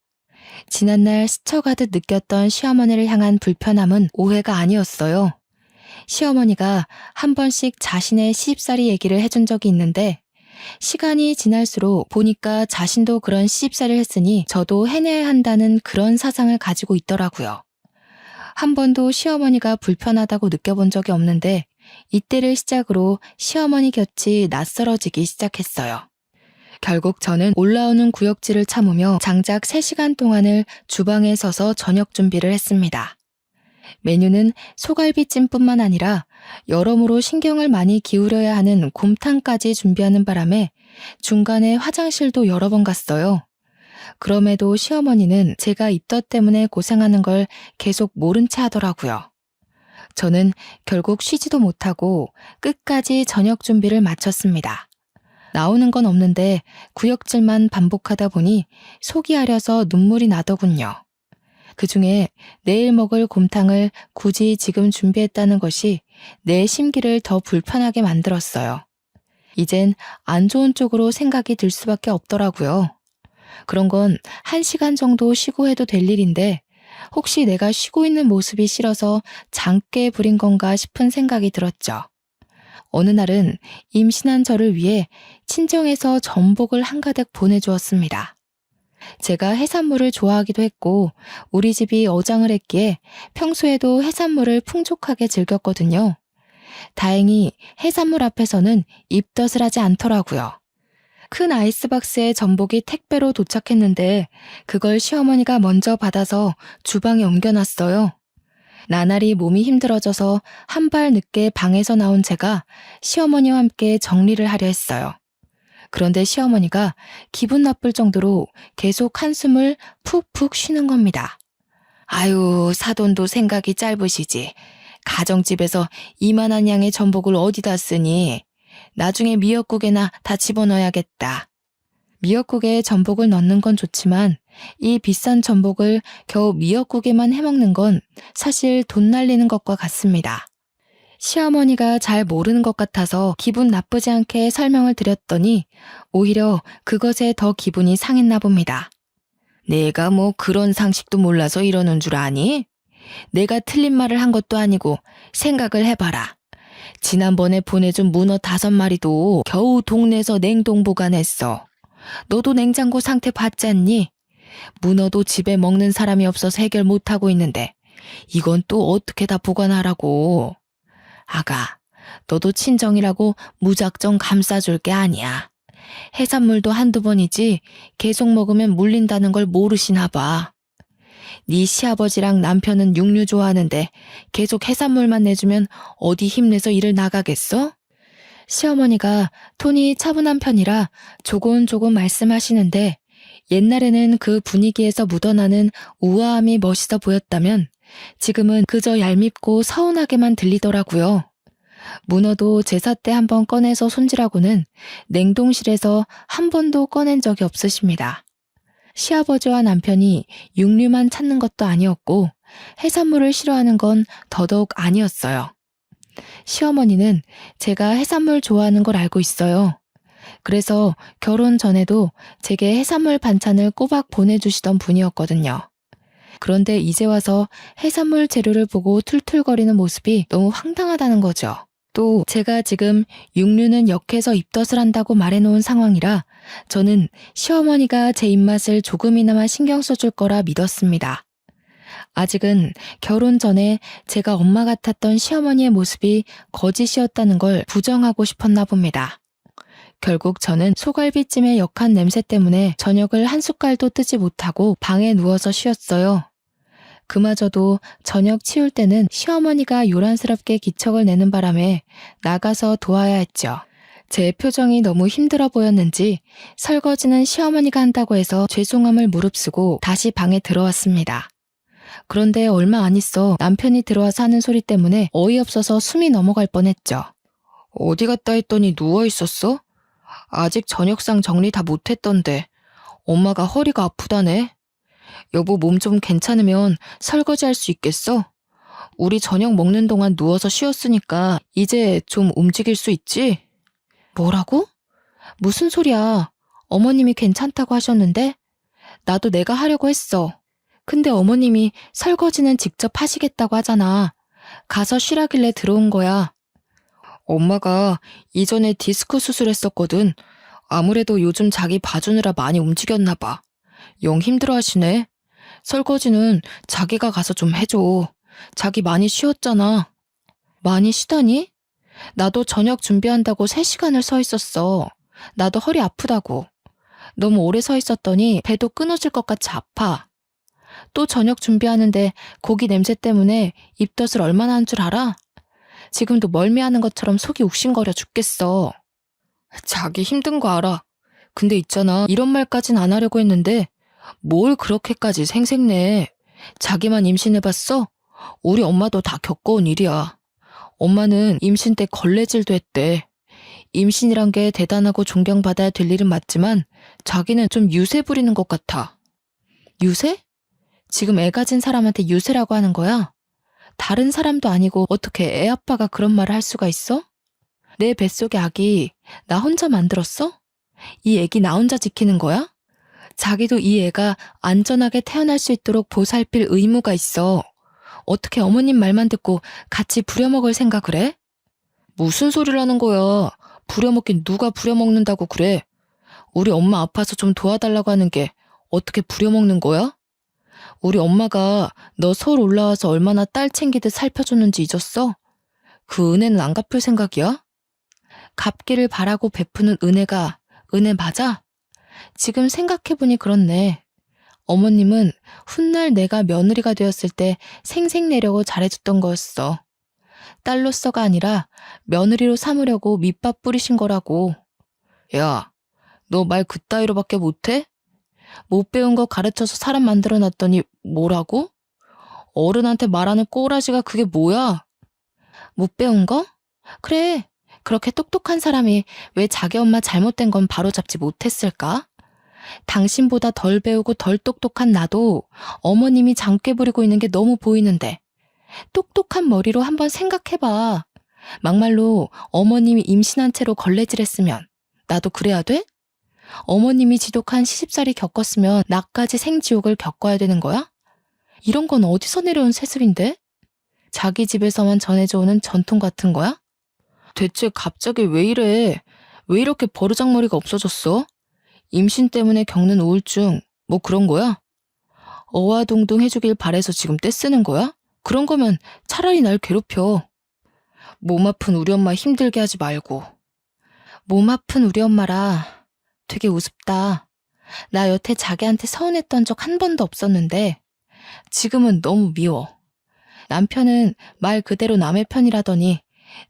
지난날 스쳐가듯 느꼈던 시어머니를 향한 불편함은 오해가 아니었어요. 시어머니가 한 번씩 자신의 시집살이 얘기를 해준 적이 있는데 시간이 지날수록 보니까 자신도 그런 시집살이를 했으니 저도 해내야 한다는 그런 사상을 가지고 있더라고요. 한 번도 시어머니가 불편하다고 느껴본 적이 없는데 이때를 시작으로 시어머니 곁이 낯설어지기 시작했어요. 결국 저는 올라오는 구역질을 참으며 장작 3시간 동안을 주방에 서서 저녁 준비를 했습니다. 메뉴는 소갈비찜뿐만 아니라 여러모로 신경을 많이 기울여야 하는 곰탕까지 준비하는 바람에 중간에 화장실도 여러 번 갔어요. 그럼에도 시어머니는 제가 입덧 때문에 고생하는 걸 계속 모른 채 하더라고요. 저는 결국 쉬지도 못하고 끝까지 저녁 준비를 마쳤습니다. 나오는 건 없는데 구역질만 반복하다 보니 속이 아려서 눈물이 나더군요. 그중에 내일 먹을 곰탕을 굳이 지금 준비했다는 것이 내 심기를 더 불편하게 만들었어요. 이젠 안 좋은 쪽으로 생각이 들 수밖에 없더라고요. 그런 건 1시간 정도 쉬고 해도 될 일인데 혹시 내가 쉬고 있는 모습이 싫어서 장깨 부린 건가 싶은 생각이 들었죠. 어느 날은 임신한 저를 위해 친정에서 전복을 한가득 보내주었습니다. 제가 해산물을 좋아하기도 했고 우리 집이 어장을 했기에 평소에도 해산물을 풍족하게 즐겼거든요. 다행히 해산물 앞에서는 입덧을 하지 않더라고요. 큰 아이스박스에 전복이 택배로 도착했는데 그걸 시어머니가 먼저 받아서 주방에 옮겨놨어요. 나날이 몸이 힘들어져서 한 발 늦게 방에서 나온 제가 시어머니와 함께 정리를 하려 했어요. 그런데 시어머니가 기분 나쁠 정도로 계속 한숨을 푹푹 쉬는 겁니다. 아유, 사돈도 생각이 짧으시지. 가정집에서 이만한 양의 전복을 어디다 쓰니? 나중에 미역국에나 다 집어넣어야겠다. 미역국에 전복을 넣는 건 좋지만 이 비싼 전복을 겨우 미역국에만 해먹는 건 사실 돈 날리는 것과 같습니다. 시어머니가 잘 모르는 것 같아서 기분 나쁘지 않게 설명을 드렸더니 오히려 그것에 더 기분이 상했나 봅니다. 내가 뭐 그런 상식도 몰라서 이러는 줄 아니? 내가 틀린 말을 한 것도 아니고 생각을 해봐라. 지난번에 보내준 문어 5마리도 겨우 동네에서 냉동 보관했어. 너도 냉장고 상태 봤잖니? 문어도 집에 먹는 사람이 없어서 해결 못하고 있는데 이건 또 어떻게 다 보관하라고. 아가, 너도 친정이라고 무작정 감싸줄 게 아니야. 해산물도 한두 번이지 계속 먹으면 물린다는 걸 모르시나 봐. 네 시아버지랑 남편은 육류 좋아하는데 계속 해산물만 내주면 어디 힘내서 일을 나가겠어? 시어머니가 톤이 차분한 편이라 조곤조곤 말씀하시는데 옛날에는 그 분위기에서 묻어나는 우아함이 멋있어 보였다면 지금은 그저 얄밉고 서운하게만 들리더라고요. 문어도 제사 때 한 번 꺼내서 손질하고는 냉동실에서 한 번도 꺼낸 적이 없으십니다. 시아버지와 남편이 육류만 찾는 것도 아니었고 해산물을 싫어하는 건 더더욱 아니었어요. 시어머니는 제가 해산물 좋아하는 걸 알고 있어요. 그래서 결혼 전에도 제게 해산물 반찬을 꼬박 보내주시던 분이었거든요. 그런데 이제 와서 해산물 재료를 보고 툴툴거리는 모습이 너무 황당하다는 거죠. 또 제가 지금 육류는 역해서 입덧을 한다고 말해놓은 상황이라 저는 시어머니가 제 입맛을 조금이나마 신경 써줄 거라 믿었습니다. 아직은 결혼 전에 제가 엄마 같았던 시어머니의 모습이 거짓이었다는 걸 부정하고 싶었나 봅니다. 결국 저는 소갈비찜의 역한 냄새 때문에 저녁을 한 숟갈도 뜨지 못하고 방에 누워서 쉬었어요. 그마저도 저녁 치울 때는 시어머니가 요란스럽게 기척을 내는 바람에 나가서 도와야 했죠. 제 표정이 너무 힘들어 보였는지 설거지는 시어머니가 한다고 해서 죄송함을 무릅쓰고 다시 방에 들어왔습니다. 그런데 얼마 안 있어 남편이 들어와서 하는 소리 때문에 어이없어서 숨이 넘어갈 뻔했죠. 어디 갔다 했더니 누워 있었어? 아직 저녁상 정리 다 못했던데. 엄마가 허리가 아프다네. 여보 몸 좀 괜찮으면 설거지 할 수 있겠어? 우리 저녁 먹는 동안 누워서 쉬었으니까 이제 좀 움직일 수 있지? 뭐라고? 무슨 소리야? 어머님이 괜찮다고 하셨는데? 나도 내가 하려고 했어. 근데 어머님이 설거지는 직접 하시겠다고 하잖아. 가서 쉬라길래 들어온 거야. 엄마가 이전에 디스크 수술했었거든. 아무래도 요즘 자기 봐주느라 많이 움직였나 봐. 영 힘들어하시네. 설거지는 자기가 가서 좀 해줘. 자기 많이 쉬었잖아. 많이 쉬다니? 나도 저녁 준비한다고 3시간을 서 있었어. 나도 허리 아프다고. 너무 오래 서 있었더니 배도 끊어질 것 같이 아파. 또 저녁 준비하는데 고기 냄새 때문에 입덧을 얼마나 한 줄 알아? 지금도 멀미하는 것처럼 속이 욱신거려 죽겠어. 자기 힘든 거 알아. 근데 있잖아. 이런 말까진 안 하려고 했는데 뭘 그렇게까지 생색내. 자기만 임신해봤어? 우리 엄마도 다 겪어온 일이야. 엄마는 임신 때 걸레질도 했대. 임신이란 게 대단하고 존경받아야 될 일은 맞지만 자기는 좀 유세 부리는 것 같아. 유세? 지금 애 가진 사람한테 유세라고 하는 거야? 다른 사람도 아니고 어떻게 애 아빠가 그런 말을 할 수가 있어? 내 뱃속의 아기 나 혼자 만들었어? 이 애기 나 혼자 지키는 거야? 자기도 이 애가 안전하게 태어날 수 있도록 보살필 의무가 있어. 어떻게 어머님 말만 듣고 같이 부려먹을 생각을 해? 무슨 소리를 하는 거야. 부려먹긴 누가 부려먹는다고 그래. 우리 엄마 아파서 좀 도와달라고 하는 게 어떻게 부려먹는 거야? 우리 엄마가 너 서울 올라와서 얼마나 딸 챙기듯 살펴줬는지 잊었어? 그 은혜는 안 갚을 생각이야? 갚기를 바라고 베푸는 은혜가 은혜 맞아? 지금 생각해보니 그렇네. 어머님은 훗날 내가 며느리가 되었을 때 생색내려고 잘해줬던 거였어. 딸로서가 아니라 며느리로 삼으려고 밑밥 뿌리신 거라고. 야, 너 말 그따위로밖에 못해? 못 배운 거 가르쳐서 사람 만들어놨더니 뭐라고? 어른한테 말하는 꼬라지가 그게 뭐야? 못 배운 거? 그래. 그렇게 똑똑한 사람이 왜 자기 엄마 잘못된 건 바로잡지 못했을까? 당신보다 덜 배우고 덜 똑똑한 나도 어머님이 장깨 부리고 있는 게 너무 보이는데 똑똑한 머리로 한번 생각해봐. 막말로 어머님이 임신한 채로 걸레질했으면 나도 그래야 돼? 어머님이 지독한 시집살이 겪었으면 나까지 생지옥을 겪어야 되는 거야? 이런 건 어디서 내려온 세습인데? 자기 집에서만 전해져 오는 전통 같은 거야? 대체 갑자기 왜 이래? 왜 이렇게 버르장머리가 없어졌어? 임신 때문에 겪는 우울증 뭐 그런 거야? 어와둥둥 해주길 바래서 지금 떼쓰는 거야? 그런 거면 차라리 날 괴롭혀. 몸 아픈 우리 엄마 힘들게 하지 말고. 몸 아픈 우리 엄마라. 되게 우습다. 나 여태 자기한테 서운했던 적 한 번도 없었는데 지금은 너무 미워. 남편은 말 그대로 남의 편이라더니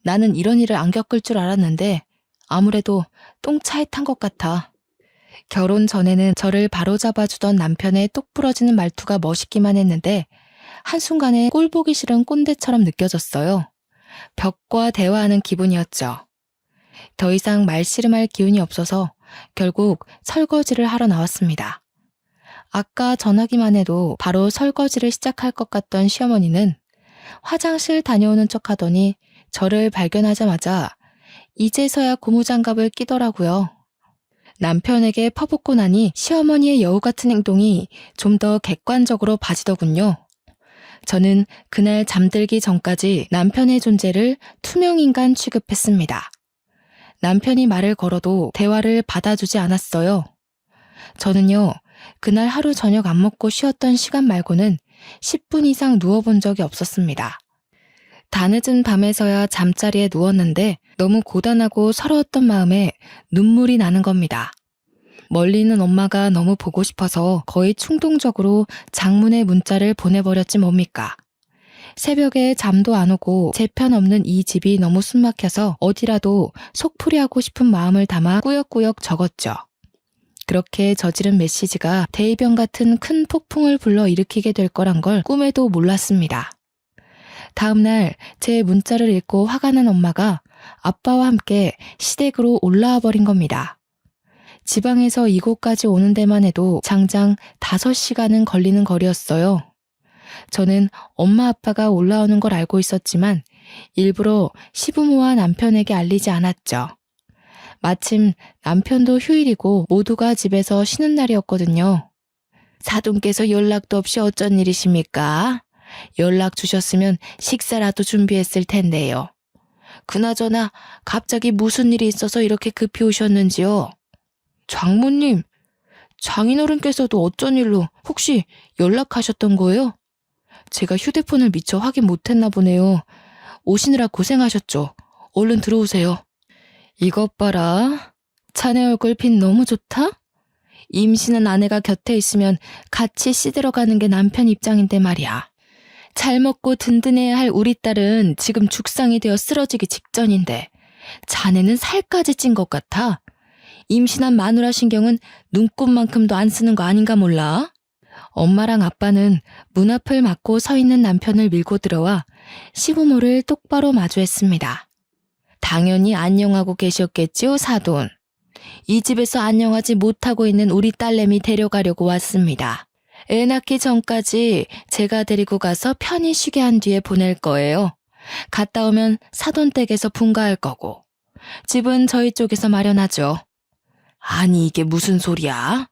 나는 이런 일을 안 겪을 줄 알았는데 아무래도 똥차에 탄 것 같아. 결혼 전에는 저를 바로잡아주던 남편의 똑 부러지는 말투가 멋있기만 했는데 한순간에 꼴보기 싫은 꼰대처럼 느껴졌어요. 벽과 대화하는 기분이었죠. 더 이상 말씨름할 기운이 없어서 결국 설거지를 하러 나왔습니다. 아까 전화기만 해도 바로 설거지를 시작할 것 같던 시어머니는 화장실 다녀오는 척 하더니 저를 발견하자마자 이제서야 고무장갑을 끼더라고요. 남편에게 퍼붓고 나니 시어머니의 여우 같은 행동이 좀 더 객관적으로 봐지더군요. 저는 그날 잠들기 전까지 남편의 존재를 투명인간 취급했습니다. 남편이 말을 걸어도 대화를 받아주지 않았어요. 저는요, 그날 하루 저녁 안 먹고 쉬었던 시간 말고는 10분 이상 누워본 적이 없었습니다. 다 늦은 밤에서야 잠자리에 누웠는데 너무 고단하고 서러웠던 마음에 눈물이 나는 겁니다. 멀리 있는 엄마가 너무 보고 싶어서 거의 충동적으로 장문의 문자를 보내버렸지 뭡니까. 새벽에 잠도 안 오고 제 편 없는 이 집이 너무 숨막혀서 어디라도 속풀이하고 싶은 마음을 담아 꾸역꾸역 적었죠. 그렇게 저지른 메시지가 대이변 같은 큰 폭풍을 불러일으키게 될 거란 걸 꿈에도 몰랐습니다. 다음날 제 문자를 읽고 화가 난 엄마가 아빠와 함께 시댁으로 올라와 버린 겁니다. 지방에서 이곳까지 오는 데만 해도 장장 5시간은 걸리는 거리였어요. 저는 엄마 아빠가 올라오는 걸 알고 있었지만 일부러 시부모와 남편에게 알리지 않았죠. 마침 남편도 휴일이고 모두가 집에서 쉬는 날이었거든요. 사돈께서 연락도 없이 어쩐 일이십니까? 연락 주셨으면 식사라도 준비했을 텐데요. 그나저나 갑자기 무슨 일이 있어서 이렇게 급히 오셨는지요? 장모님, 장인어른께서도 어쩐 일로 혹시 연락하셨던 거예요? 제가 휴대폰을 미처 확인 못했나 보네요. 오시느라 고생하셨죠. 얼른 들어오세요. 이것 봐라. 자네 얼굴 빛 너무 좋다? 임신한 아내가 곁에 있으면 같이 시들어가는 게 남편 입장인데 말이야. 잘 먹고 든든해야 할 우리 딸은 지금 죽상이 되어 쓰러지기 직전인데 자네는 살까지 찐 것 같아. 임신한 마누라 신경은 눈곱만큼도 안 쓰는 거 아닌가 몰라? 엄마랑 아빠는 문 앞을 막고 서 있는 남편을 밀고 들어와 시부모를 똑바로 마주했습니다. 당연히 안녕하고 계셨겠지요, 사돈. 이 집에서 안녕하지 못하고 있는 우리 딸내미 데려가려고 왔습니다. 애 낳기 전까지 제가 데리고 가서 편히 쉬게 한 뒤에 보낼 거예요. 갔다 오면 사돈 댁에서 분가할 거고. 집은 저희 쪽에서 마련하죠. 아니 이게 무슨 소리야?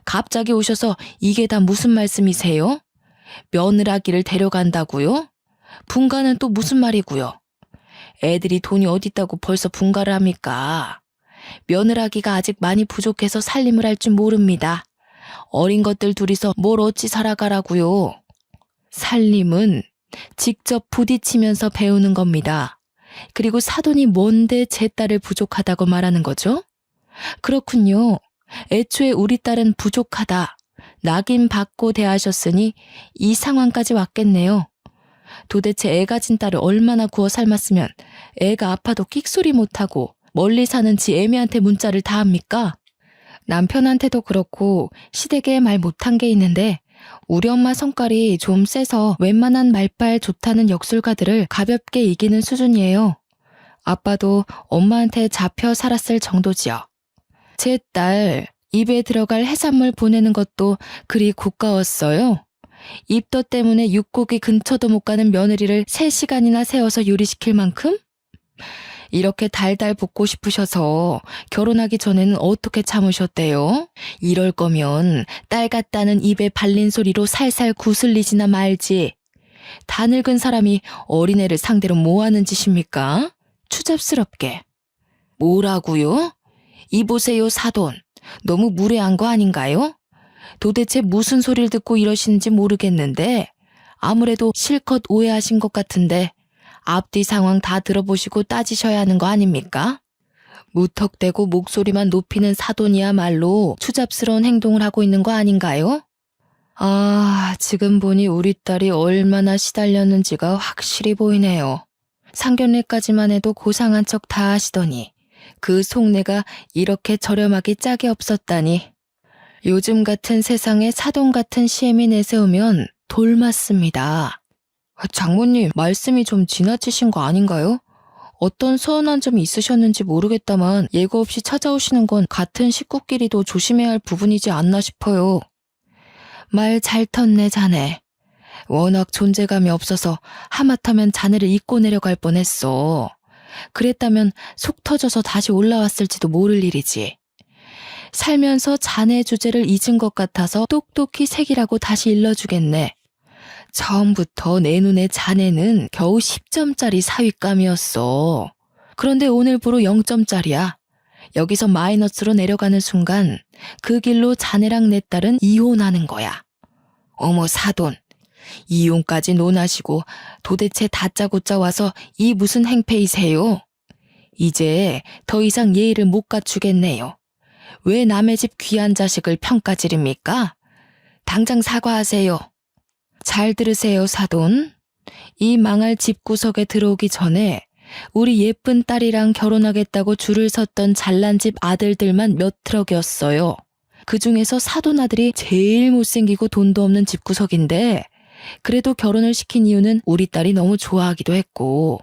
갑자기 오셔서 이게 다 무슨 말씀이세요? 며느라기를 데려간다고요? 분가는 또 무슨 말이고요? 애들이 돈이 어딨다고 벌써 분가를 합니까? 며느라기가 아직 많이 부족해서 살림을 할 줄 모릅니다. 어린 것들 둘이서 뭘 어찌 살아가라고요? 살림은 직접 부딪히면서 배우는 겁니다. 그리고 사돈이 뭔데 제 딸을 부족하다고 말하는 거죠? 그렇군요. 애초에 우리 딸은 부족하다. 낙인 받고 대하셨으니 이 상황까지 왔겠네요. 도대체 애 가진 딸을 얼마나 구워 삶았으면 애가 아파도 끽소리 못하고 멀리 사는 지 애미한테 문자를 다 합니까? 남편한테도 그렇고 시댁에 말 못한 게 있는데 우리 엄마 성깔이 좀 세서 웬만한 말빨 좋다는 역술가들을 가볍게 이기는 수준이에요. 아빠도 엄마한테 잡혀 살았을 정도지요. 제 딸 입에 들어갈 해산물 보내는 것도 그리 고가웠어요. 입덧 때문에 육고기 근처도 못 가는 며느리를 3시간이나 세워서 요리시킬 만큼? 이렇게 달달 볶고 싶으셔서 결혼하기 전에는 어떻게 참으셨대요? 이럴 거면 딸 같다는 입에 발린 소리로 살살 구슬리지나 말지. 다 늙은 사람이 어린애를 상대로 뭐 하는 짓입니까? 추잡스럽게. 뭐라고요? 이보세요 사돈. 너무 무례한 거 아닌가요? 도대체 무슨 소리를 듣고 이러시는지 모르겠는데 아무래도 실컷 오해하신 것 같은데 앞뒤 상황 다 들어보시고 따지셔야 하는 거 아닙니까? 무턱대고 목소리만 높이는 사돈이야말로 추잡스러운 행동을 하고 있는 거 아닌가요? 지금 보니 우리 딸이 얼마나 시달렸는지가 확실히 보이네요. 상견례까지만 해도 고상한 척 다 하시더니 그 속내가 이렇게 저렴하기 짝이 없었다니. 요즘 같은 세상에 사돈 같은 시엠이 내세우면 돌맞습니다. 장모님, 말씀이 좀 지나치신 거 아닌가요? 어떤 서운한 점이 있으셨는지 모르겠다만 예고 없이 찾아오시는 건 같은 식구끼리도 조심해야 할 부분이지 않나 싶어요. 말 잘 텄네, 자네. 워낙 존재감이 없어서 하마터면 자네를 잊고 내려갈 뻔했어. 그랬다면 속 터져서 다시 올라왔을지도 모를 일이지. 살면서 자네 주제를 잊은 것 같아서 똑똑히 새기라고 다시 일러주겠네. 처음부터 내 눈에 자네는 겨우 10점짜리 사윗감이었어. 그런데 오늘부로 0점짜리야. 여기서 마이너스로 내려가는 순간 그 길로 자네랑 내 딸은 이혼하는 거야. 어머 사돈, 이혼까지 논하시고 도대체 다짜고짜 와서 이 무슨 행패이세요? 이제 더 이상 예의를 못 갖추겠네요. 왜 남의 집 귀한 자식을 평가지릅니까? 당장 사과하세요. 잘 들으세요, 사돈. 이 망할 집구석에 들어오기 전에 우리 예쁜 딸이랑 결혼하겠다고 줄을 섰던 잘난 집 아들들만 몇 트럭이었어요. 그중에서 사돈 아들이 제일 못생기고 돈도 없는 집구석인데 그래도 결혼을 시킨 이유는 우리 딸이 너무 좋아하기도 했고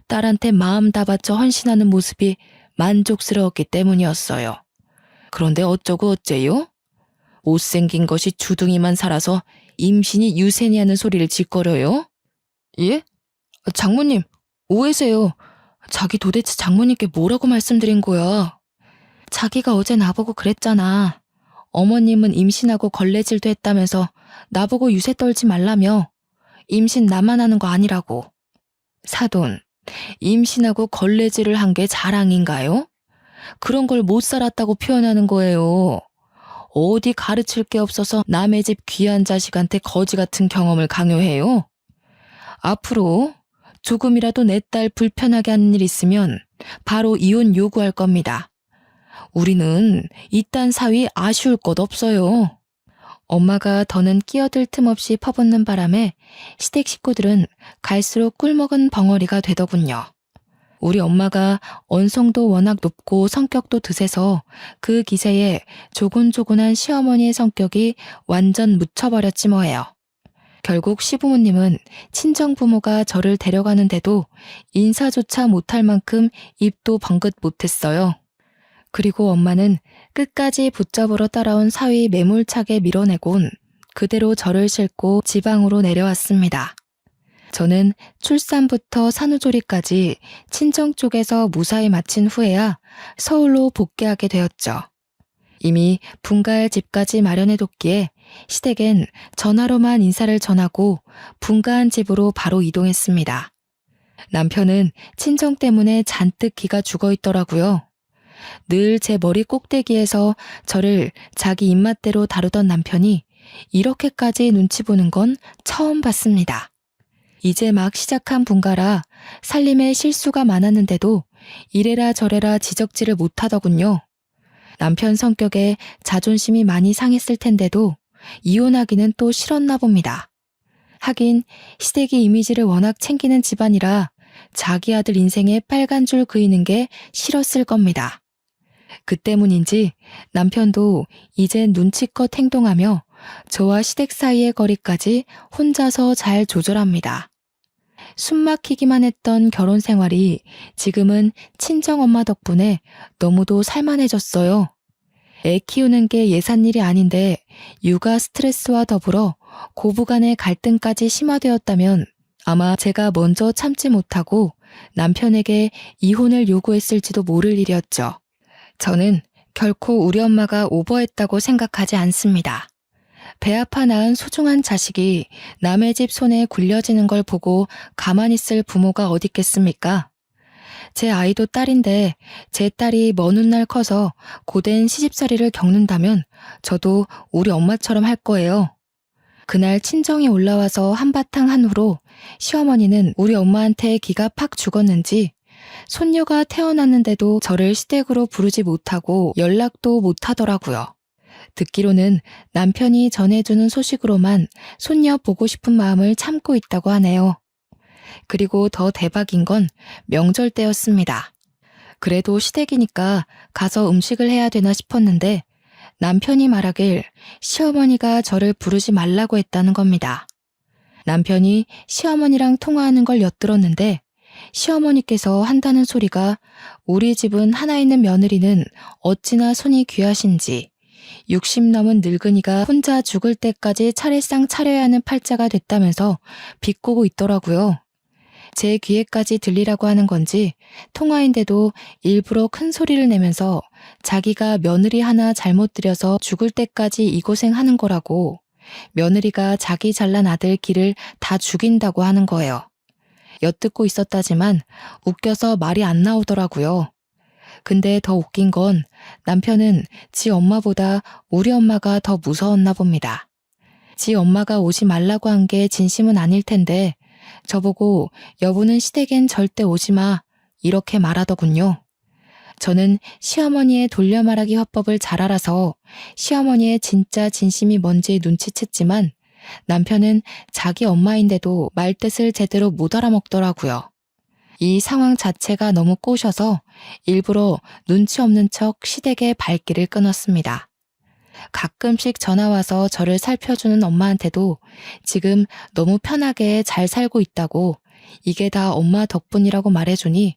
딸한테 마음 다 바쳐 헌신하는 모습이 만족스러웠기 때문이었어요. 그런데 어쩌고 어째요? 못생긴 것이 주둥이만 살아서 임신이 유세니하는 소리를 짓거려요? 예? 장모님, 오해세요. 자기 도대체 장모님께 뭐라고 말씀드린 거야? 자기가 어제 나보고 그랬잖아. 어머님은 임신하고 걸레질도 했다면서 나보고 유세 떨지 말라며. 임신 나만 하는 거 아니라고. 사돈, 임신하고 걸레질을 한 게 자랑인가요? 그런 걸 못 살았다고 표현하는 거예요. 어디 가르칠 게 없어서 남의 집 귀한 자식한테 거지 같은 경험을 강요해요? 앞으로 조금이라도 내 딸 불편하게 하는 일 있으면 바로 이혼 요구할 겁니다. 우리는 이딴 사위 아쉬울 것 없어요. 엄마가 더는 끼어들 틈 없이 퍼붓는 바람에 시댁 식구들은 갈수록 꿀먹은 벙어리가 되더군요. 우리 엄마가 언성도 워낙 높고 성격도 드세서 그 기세에 조곤조곤한 시어머니의 성격이 완전 묻혀버렸지 뭐예요. 결국 시부모님은 친정부모가 저를 데려가는데도 인사조차 못할 만큼 입도 번긋 못했어요. 그리고 엄마는 끝까지 붙잡으러 따라온 사위 매몰차게 밀어내곤 그대로 저를 싣고 지방으로 내려왔습니다. 저는 출산부터 산후조리까지 친정 쪽에서 무사히 마친 후에야 서울로 복귀하게 되었죠. 이미 분가할 집까지 마련해뒀기에 시댁엔 전화로만 인사를 전하고 분가한 집으로 바로 이동했습니다. 남편은 친정 때문에 잔뜩 기가 죽어있더라고요. 늘 제 머리 꼭대기에서 저를 자기 입맛대로 다루던 남편이 이렇게까지 눈치 보는 건 처음 봤습니다. 이제 막 시작한 분가라 살림에 실수가 많았는데도 이래라 저래라 지적질을 못하더군요. 남편 성격에 자존심이 많이 상했을 텐데도 이혼하기는 또 싫었나 봅니다. 하긴 시댁이 이미지를 워낙 챙기는 집안이라 자기 아들 인생에 빨간 줄 그이는 게 싫었을 겁니다. 그 때문인지 남편도 이젠 눈치껏 행동하며 저와 시댁 사이의 거리까지 혼자서 잘 조절합니다. 숨막히기만 했던 결혼 생활이 지금은 친정엄마 덕분에 너무도 살만해졌어요. 애 키우는 게 예산일이 아닌데 육아 스트레스와 더불어 고부간의 갈등까지 심화되었다면 아마 제가 먼저 참지 못하고 남편에게 이혼을 요구했을지도 모를 일이었죠. 저는 결코 우리 엄마가 오버했다고 생각하지 않습니다. 배 아파 낳은 소중한 자식이 남의 집 손에 굴려지는 걸 보고 가만히 있을 부모가 어디 있겠습니까? 제 아이도 딸인데 제 딸이 먼 훗날 커서 고된 시집살이를 겪는다면 저도 우리 엄마처럼 할 거예요. 그날 친정이 올라와서 한바탕 한 후로 시어머니는 우리 엄마한테 기가 팍 죽었는지 손녀가 태어났는데도 저를 시댁으로 부르지 못하고 연락도 못하더라고요. 듣기로는 남편이 전해주는 소식으로만 손녀 보고 싶은 마음을 참고 있다고 하네요. 그리고 더 대박인 건 명절 때였습니다. 그래도 시댁이니까 가서 음식을 해야 되나 싶었는데 남편이 말하길 시어머니가 저를 부르지 말라고 했다는 겁니다. 남편이 시어머니랑 통화하는 걸 엿들었는데 시어머니께서 한다는 소리가 우리 집은 하나 있는 며느리는 어찌나 손이 귀하신지 60 넘은 늙은이가 혼자 죽을 때까지 차례상 차려야 하는 팔자가 됐다면서 비꼬고 있더라고요. 제 귀에까지 들리라고 하는 건지 통화인데도 일부러 큰 소리를 내면서 자기가 며느리 하나 잘못 들여서 죽을 때까지 이 고생하는 거라고 며느리가 자기 잘난 아들 길을 다 죽인다고 하는 거예요. 엿듣고 있었다지만 웃겨서 말이 안 나오더라고요. 근데 더 웃긴 건 남편은 지 엄마보다 우리 엄마가 더 무서웠나 봅니다. 지 엄마가 오지 말라고 한 게 진심은 아닐 텐데 저보고 여보는 시댁엔 절대 오지 마 이렇게 말하더군요. 저는 시어머니의 돌려 말하기 화법을 잘 알아서 시어머니의 진짜 진심이 뭔지 눈치챘지만 남편은 자기 엄마인데도 말뜻을 제대로 못 알아먹더라고요. 이 상황 자체가 너무 꼬셔서 일부러 눈치 없는 척 시댁의 발길을 끊었습니다. 가끔씩 전화와서 저를 살펴주는 엄마한테도 지금 너무 편하게 잘 살고 있다고 이게 다 엄마 덕분이라고 말해주니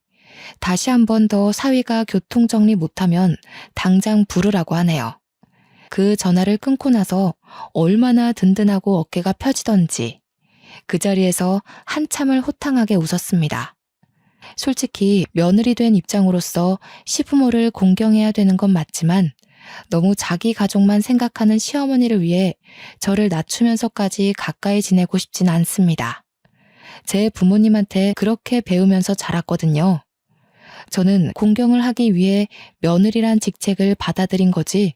다시 한 번 더 사위가 교통정리 못하면 당장 부르라고 하네요. 그 전화를 끊고 나서 얼마나 든든하고 어깨가 펴지던지 그 자리에서 한참을 호탕하게 웃었습니다. 솔직히 며느리 된 입장으로서 시부모를 공경해야 되는 건 맞지만 너무 자기 가족만 생각하는 시어머니를 위해 저를 낮추면서까지 가까이 지내고 싶진 않습니다. 제 부모님한테 그렇게 배우면서 자랐거든요. 저는 공경을 하기 위해 며느리란 직책을 받아들인 거지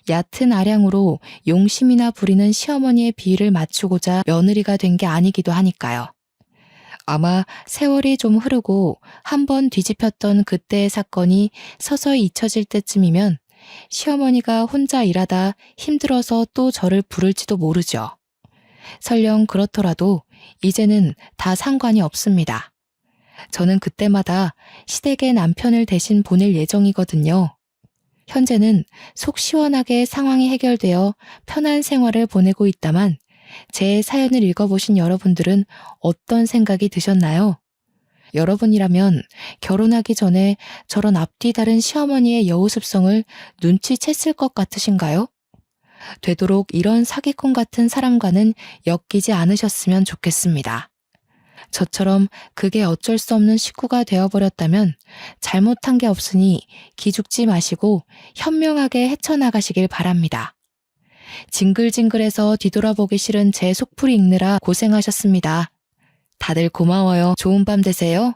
얕은 아량으로 용심이나 부리는 시어머니의 비위를 맞추고자 며느리가 된 게 아니기도 하니까요. 아마 세월이 좀 흐르고 한번 뒤집혔던 그때의 사건이 서서히 잊혀질 때쯤이면 시어머니가 혼자 일하다 힘들어서 또 저를 부를지도 모르죠. 설령 그렇더라도 이제는 다 상관이 없습니다. 저는 그때마다 시댁에 남편을 대신 보낼 예정이거든요. 현재는 속 시원하게 상황이 해결되어 편한 생활을 보내고 있다만 제 사연을 읽어보신 여러분들은 어떤 생각이 드셨나요? 여러분이라면 결혼하기 전에 저런 앞뒤 다른 시어머니의 여우습성을 눈치챘을 것 같으신가요? 되도록 이런 사기꾼 같은 사람과는 엮이지 않으셨으면 좋겠습니다. 저처럼 그게 어쩔 수 없는 식구가 되어버렸다면 잘못한 게 없으니 기죽지 마시고 현명하게 헤쳐나가시길 바랍니다. 징글징글해서 뒤돌아보기 싫은 제 속풀이 읽느라 고생하셨습니다. 다들 고마워요. 좋은 밤 되세요.